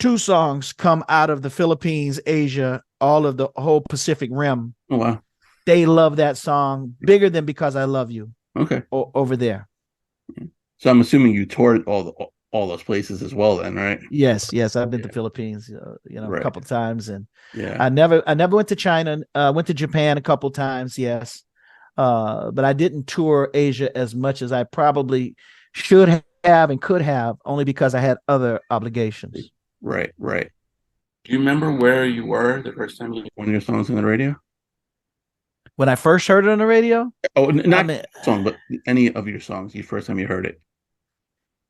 two songs come out of the Philippines, Asia, all of the whole Pacific Rim. Oh, wow. They love that song bigger than Because I Love You. Okay. Over there. So I'm assuming you toured all those places as well then, right? Yes. I've been to the Philippines, a couple of times, and yeah, I never went to China. Went to Japan a couple of times, yes, but I didn't tour Asia as much as I probably should have and could have, only because I had other obligations. Right. Do you remember where you were the first time you heard one of your songs on the radio? When I first heard it on the radio? Oh, not song, but any of your songs. The first time you heard it.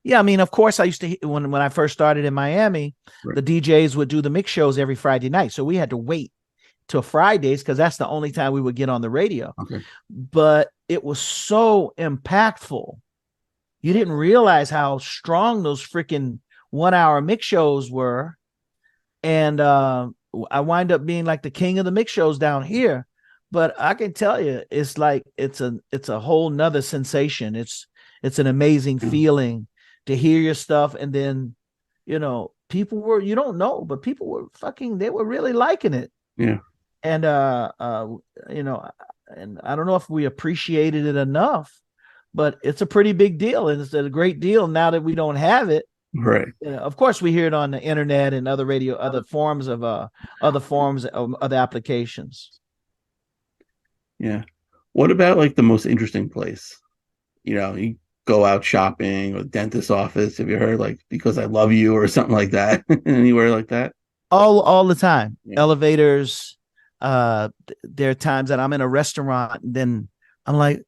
Yeah, I mean, of course, I used to when I first started in Miami, the DJs would do the mix shows every Friday night, so we had to wait till Fridays because that's the only time we would get on the radio. Okay. But it was so impactful. You didn't realize how strong those freaking 1 hour mix shows were, and I wind up being like the king of the mix shows down here. But I can tell you, it's like it's a whole nother sensation. It's an amazing feeling to hear your stuff, and then people were, you don't know, but people were they were really liking it. Yeah. And and I don't know if we appreciated it enough, but it's a pretty big deal, and it's a great deal now that we don't have it. Right. Of course, we hear it on the internet and other radio, other forms of other applications. Yeah. What about like the most interesting place? You go out shopping or dentist office. Have you heard like Because I Love You or something like that? Anywhere like that? all the time. Yeah. Elevators. There are times that I'm in a restaurant, and then I'm like,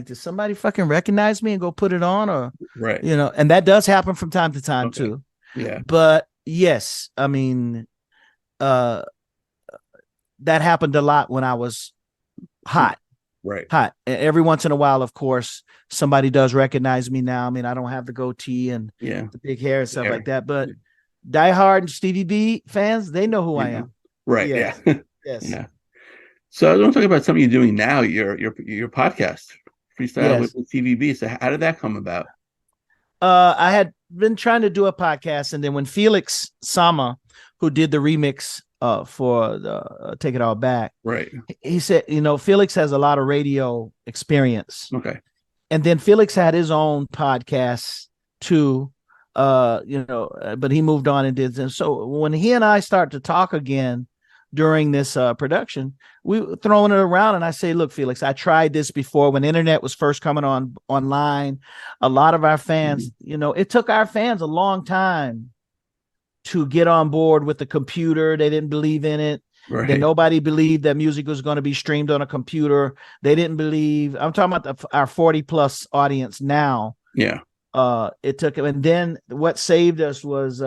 did somebody fucking recognize me and go put it on, or Right. and that does happen from time to time Okay. too. Yeah. But yes, I mean, that happened a lot when I was hot. Right. Hot. Every once in a while, of course, somebody does recognize me now. I mean, I don't have the goatee and Yeah. the big hair and stuff Hair. like that, but diehard and Stevie B fans, they know who I am. Right. Yes. Yeah. Yes. Yeah. So I want to talk about something you're doing now, your podcast, Freestyle Yes. with Stevie B. So how did that come about? I had been trying to do a podcast, and then when Felix Sama, who did the remix for the Take It All Back, Right. he said, Felix has a lot of radio experience. Okay. And then Felix had his own podcast too, but he moved on and did. And so when he and I start to talk again during this production, we were throwing it around, and I say, look, Felix, I tried this before when internet was first coming online. A lot of our fans, it took our fans a long time to get on board with the computer. They didn't believe in it. Right. Then nobody believed that music was going to be streamed on a computer. They didn't believe. I'm talking about our 40 plus audience now. Yeah. It took, and then what saved us was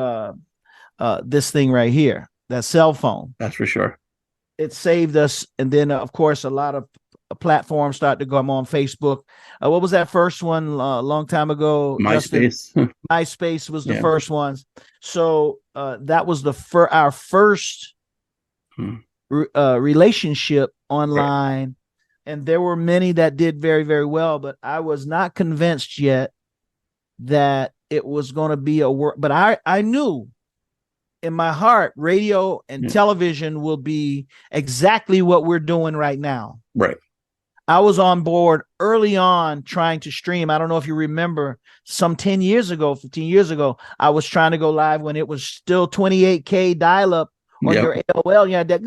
this thing right here, that cell phone. That's for sure. It saved us. And then, of course, a lot of platforms started to come on Facebook. What was that first one a long time ago? MySpace. MySpace was the first ones. So that was our first relationship online. Right. And there were many that did very, very well, but I was not convinced yet that it was going to be a work. But I knew in my heart, radio and television will be exactly what we're doing right now. Right. I was on board early on trying to stream. I don't know if you remember, some 10 years ago, 15 years ago, I was trying to go live when it was still 28K dial-up on your AOL. You had that,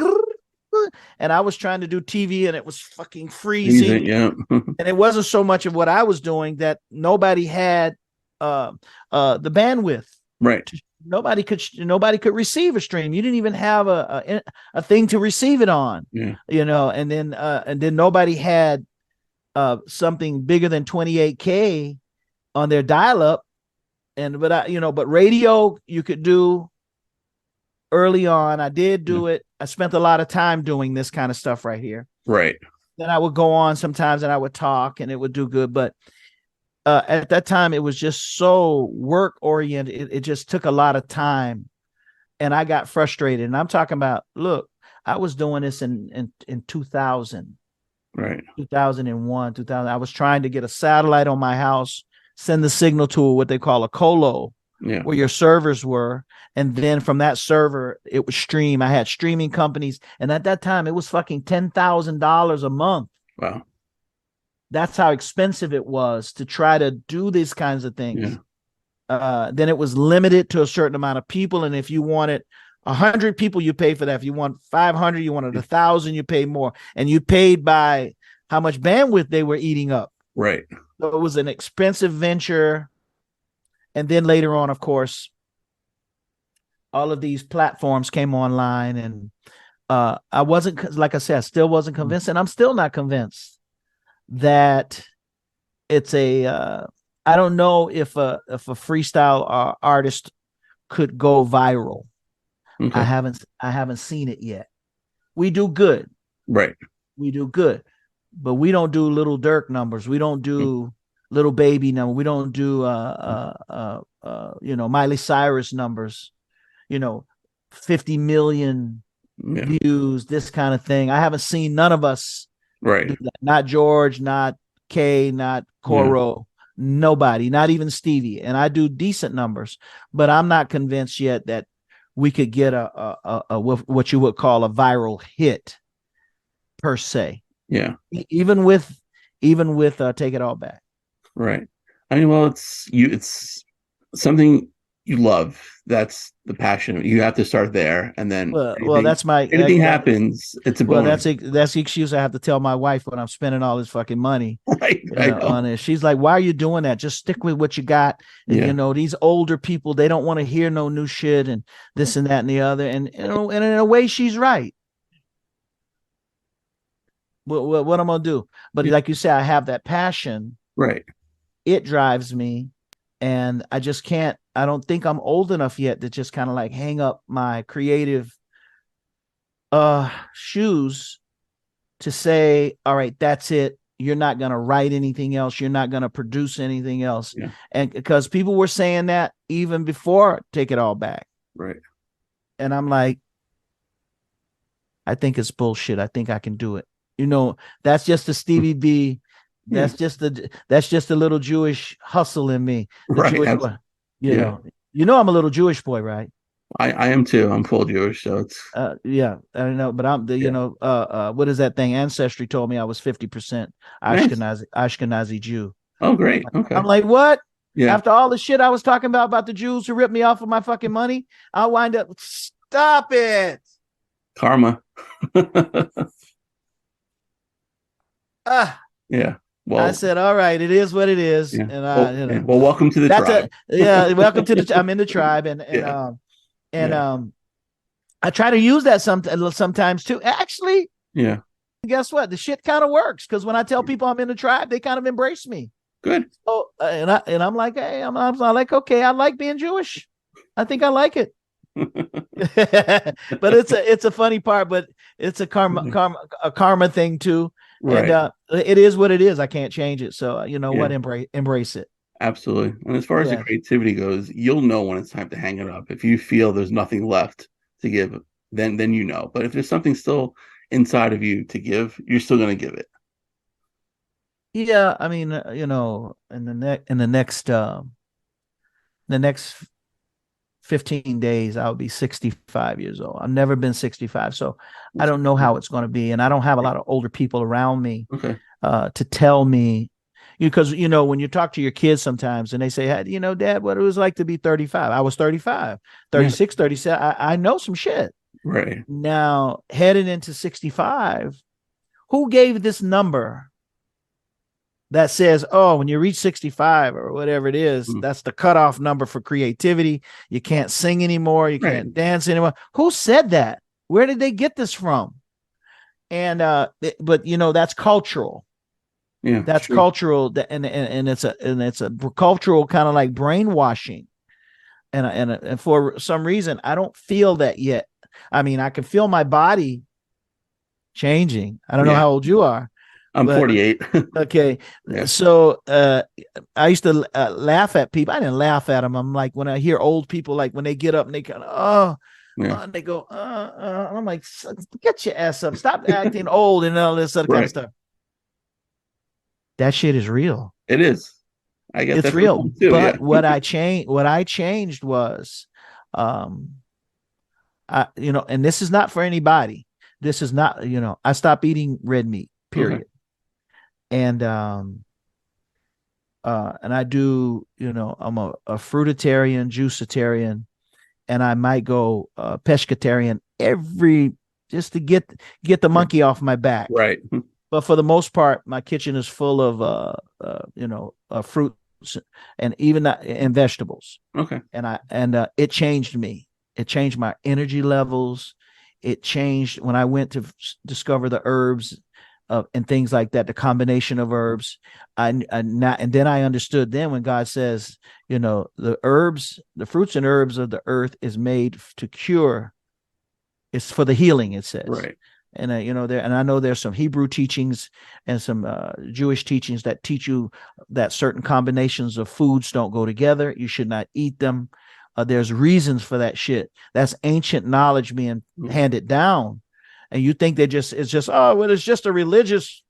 and I was trying to do TV, and it was fucking freezing. Yeah. And it wasn't so much of what I was doing that nobody had the bandwidth. Right. Nobody could receive a stream. You didn't even have a thing to receive it on. Yeah. And then nobody had something bigger than 28K on their dial-up. But radio you could do early on. I did do it. I spent a lot of time doing this kind of stuff right here. Right. Then I would go on sometimes and I would talk and it would do good. But at that time, it was just so work oriented. It just took a lot of time, and I got frustrated. And I'm talking about, look, I was doing this in 2000, right, 2001, 2000. I was trying to get a satellite on my house, send the signal to what they call a colo, where your servers were, and then from that server it would stream. I had streaming companies, and at that time it was fucking $10,000 a month. Wow. That's how expensive it was to try to do these kinds of things. Yeah. Then it was limited to a certain amount of people. And if you wanted 100 people, you pay for that. If you want 500, you wanted 1,000, you pay more. And you paid by how much bandwidth they were eating up. Right. So it was an expensive venture. And then later on, of course, all of these platforms came online. And I wasn't, like I said, I still wasn't convinced. And I'm still not convinced that it's I don't know if a freestyle artist could go viral. Okay. I haven't seen it yet. We do good. Right. We do good. But we don't do Little Dirk numbers. We don't do Little Baby numbers. We don't do Miley Cyrus numbers. 50 million views, this kind of thing. I haven't seen none of us. Right. Not George, not Kay, not Coro, nobody, not even Stevie. And I do decent numbers, but I'm not convinced yet that we could get a what you would call a viral hit per se. Yeah. Even with Take It All Back. Right. I mean, well, it's something you love. That's the passion. You have to start there, and then Well, that's my anything happens, it's a well, bonus. that's the excuse I have to tell my wife when I'm spending all this fucking money, Right, I know. on it. She's like, "Why are you doing that? Just stick with what you got." And, Yeah. these older people, they don't want to hear no new shit and this and that and the other. And and in a way, she's right. What I'm gonna do? But like you say, I have that passion. Right. It drives me, and I just can't. I don't think I'm old enough yet to just kind of like hang up my creative shoes to say, all right, that's it. You're not going to write anything else. You're not going to produce anything else. Yeah. And because people were saying that even before Take It All Back. Right. And I'm like, I think it's bullshit. I think I can do it. That's just the Stevie B. That's just the little Jewish hustle in me. The Right. Jewish boy. I'm a little Jewish boy, right? I am too. I'm full Jewish, so it's yeah, I don't know, but I'm the what is that thing? Ancestry told me I was 50% Ashkenazi Jew. Oh, great. Okay. I'm like, what? Yeah. After all the shit I was talking about the Jews who ripped me off of my fucking money, I'll wind up. Stop it. Karma. Yeah. Well, I said, all right, it is what it is. Yeah. And well, welcome to the tribe. Welcome to the. I'm in the tribe, and I try to use that sometimes too. Actually, yeah. Guess what? The shit kind of works because when I tell people I'm in the tribe, they kind of embrace me. Good. Oh, and I'm like, hey, I'm like, okay, I like being Jewish. I think I like it. But it's a funny part, but it's a karma thing too. Right. And it is what it is. I can't change it. So what? Embrace it. Absolutely. And as far as the creativity goes, you'll know when it's time to hang it up. If you feel there's nothing left to give, then you know. But if there's something still inside of you to give, you're still going to give it. Yeah, I mean, in the next 15 days, I'll be 65 years old. I've never been 65, so I don't know how it's going to be, and I don't have a lot of older people around me to tell me. Because when you talk to your kids sometimes and they say, hey, Dad, what it was like to be 35. I was 35, 36, 37. I know some shit. Right. Now, headed into 65, who gave this number that says, oh, when you reach 65 or whatever it is, that's the cutoff number for creativity. You can't sing anymore. You can't dance anymore. Who said that? Where did they get this from? And but that's cultural. Yeah, that's cultural, and it's a cultural kind of like brainwashing, and for some reason I don't feel that yet. I mean, I can feel my body changing. I don't know how old you are. I'm 48. Okay, so I used to laugh at people. I didn't laugh at them. I'm like, when I hear old people, like when they get up and they kind of and they go I'm like, get your ass up, stop acting old and all this other kind of stuff. That shit is real. It is. I guess it's real. Too, but what I changed was, and this is not for anybody. This is not, I stopped eating red meat, period. And I do, I'm a fruitarian, juicitarian, and I might go pescatarian just to get the monkey off my back. Right. But for the most part, my kitchen is full of fruits and even and vegetables. Okay. And it changed me. It changed my energy levels. It changed when I went to discover the herbs and things like that. The combination of herbs. And then I understood then when God says, the herbs, the fruits and herbs of the earth is made to cure. It's for the healing. It says. Right. And I know there's some Hebrew teachings and some Jewish teachings that teach you that certain combinations of foods don't go together. You should not eat them. There's reasons for that shit. That's ancient knowledge being handed down, and you think it's just it's just a religious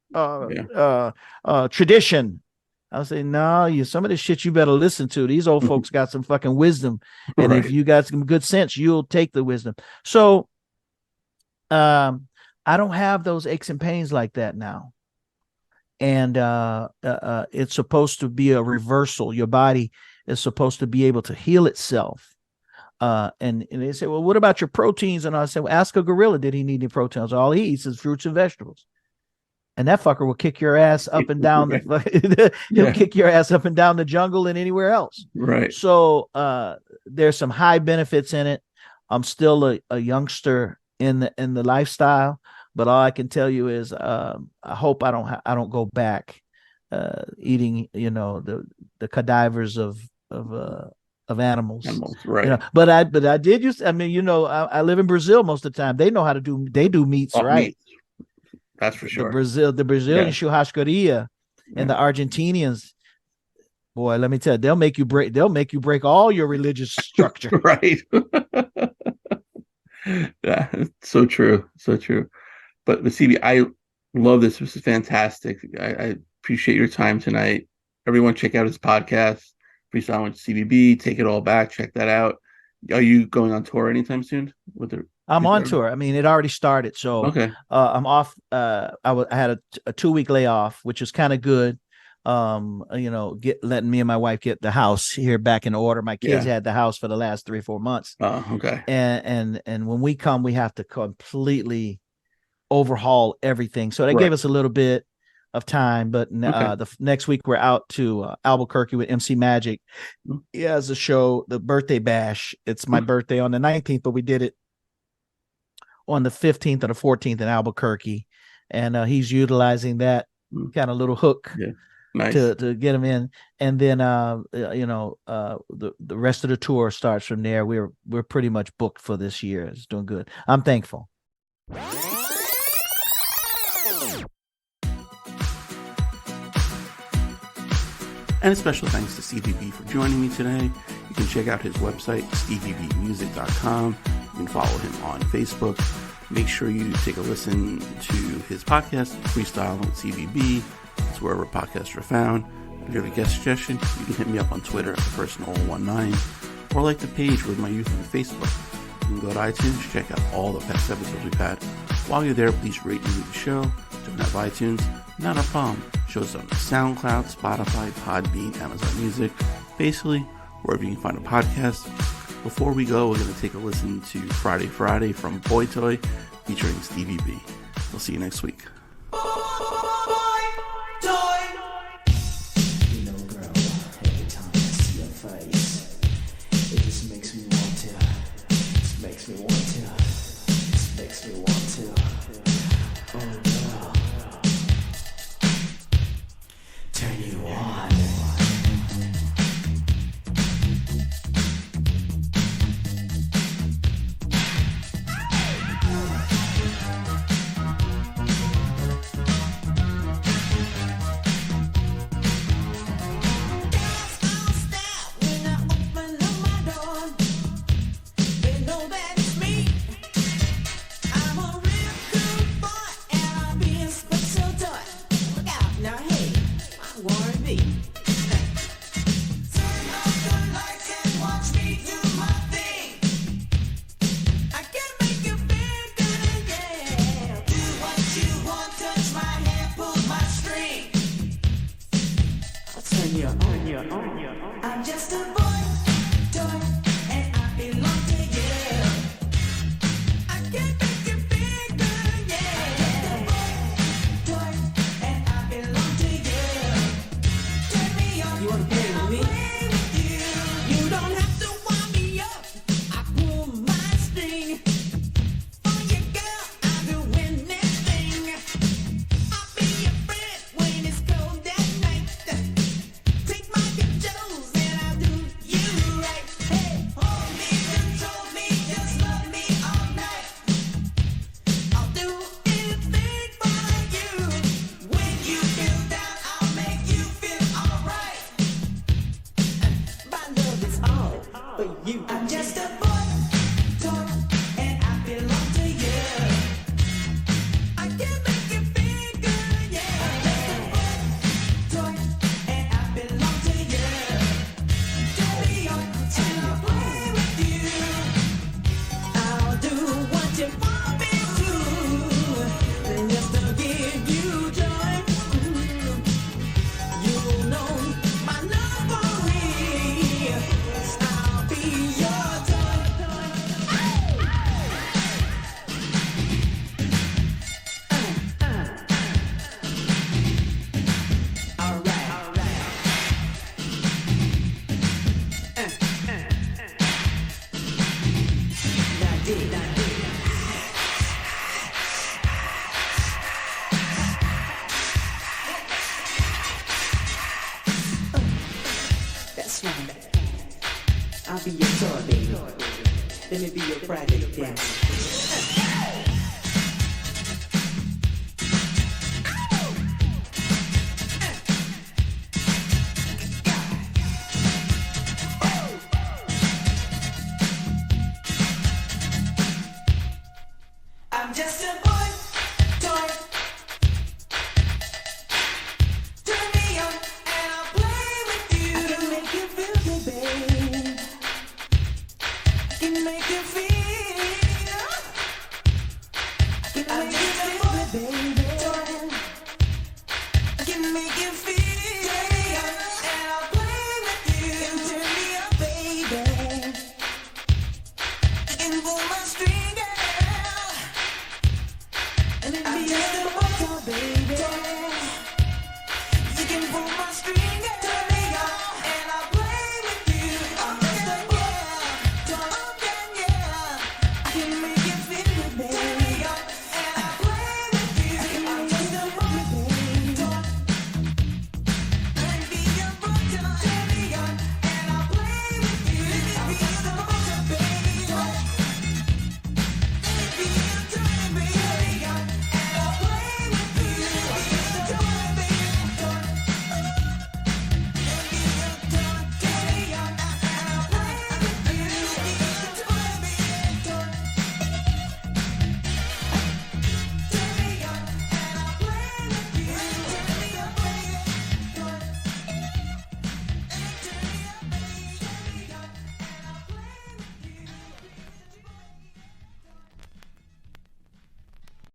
tradition. I'll say no. Some of this shit you better listen to. These old folks got some fucking wisdom, and if you got some good sense, you'll take the wisdom. So, I don't have those aches and pains like that now. And it's supposed to be a reversal. Your body is supposed to be able to heal itself. And they say, well, what about your proteins? And I said, well, ask a gorilla, did he need any proteins? All he eats is fruits and vegetables. And that fucker will kick your ass up and down. He'll kick your ass up and down the jungle and anywhere else. Right. So there's some high benefits in it. I'm still a youngster in the lifestyle, but all I can tell you is I hope I don't go back eating, the cadavers of animals. Right. But I did use. I mean, I live in Brazil most of the time. They know how to do. They do meats, right? Meat. That's for sure. The Brazilian churrascaria and the Argentinians. Boy, let me tell you, they'll make you break all your religious structure. Right. Yeah, so true. So true. But Stevie, I love this. This is fantastic. I appreciate your time tonight. Everyone check out his podcast, Freestylin With Stevie B. Take it all back. Check that out. Are you going on tour anytime soon? I'm on tour. I mean, it already started. So okay. I'm off. I had a 2-week layoff, which was kind of good. Letting me and my wife get the house here back in order. My kids had the house for the last 3 or 4 months. Oh, okay. And when we come, we have to completely overhaul everything. So that gave us a little bit of time, but the next week we're out to Albuquerque with MC Magic. He has a show, the birthday bash. It's my birthday on the 19th, but we did it on the 15th or the 14th in Albuquerque, and he's utilizing that kind of little hook to get him in. And then the rest of the tour starts from there. We're pretty much booked for this year. It's doing good. I'm thankful. And a special thanks to Stevie B for joining me today. You can check out his website, steviebmusic.com. You can follow him on Facebook. Make sure you take a listen to his podcast, Freestylin With Stevie B. It's wherever podcasts are found. If you have a guest suggestion, you can hit me up on Twitter at @thepersonal19 or like the page with my youth on Facebook. You can go to iTunes, check out all the past episodes we've had. While you're there, please rate and review the show. Don't have iTunes? Not a problem. Shows on SoundCloud, Spotify, Podbean, Amazon Music, basically wherever you can find a podcast. Before we go, we're going to take a listen to Friday from Boy Toy featuring Stevie B. We'll see you next week. be your toy, baby. Let me be your private dancer. I'm just a boy, toy. Turn me on and I'll play with you. I can make you feel good, babe. I can make you feel. I can make you feel good, baby. I can make you feel. Turn me on and I'll play with you. Turn me up, baby. I can pull my string, girl. And it be just a motor, baby.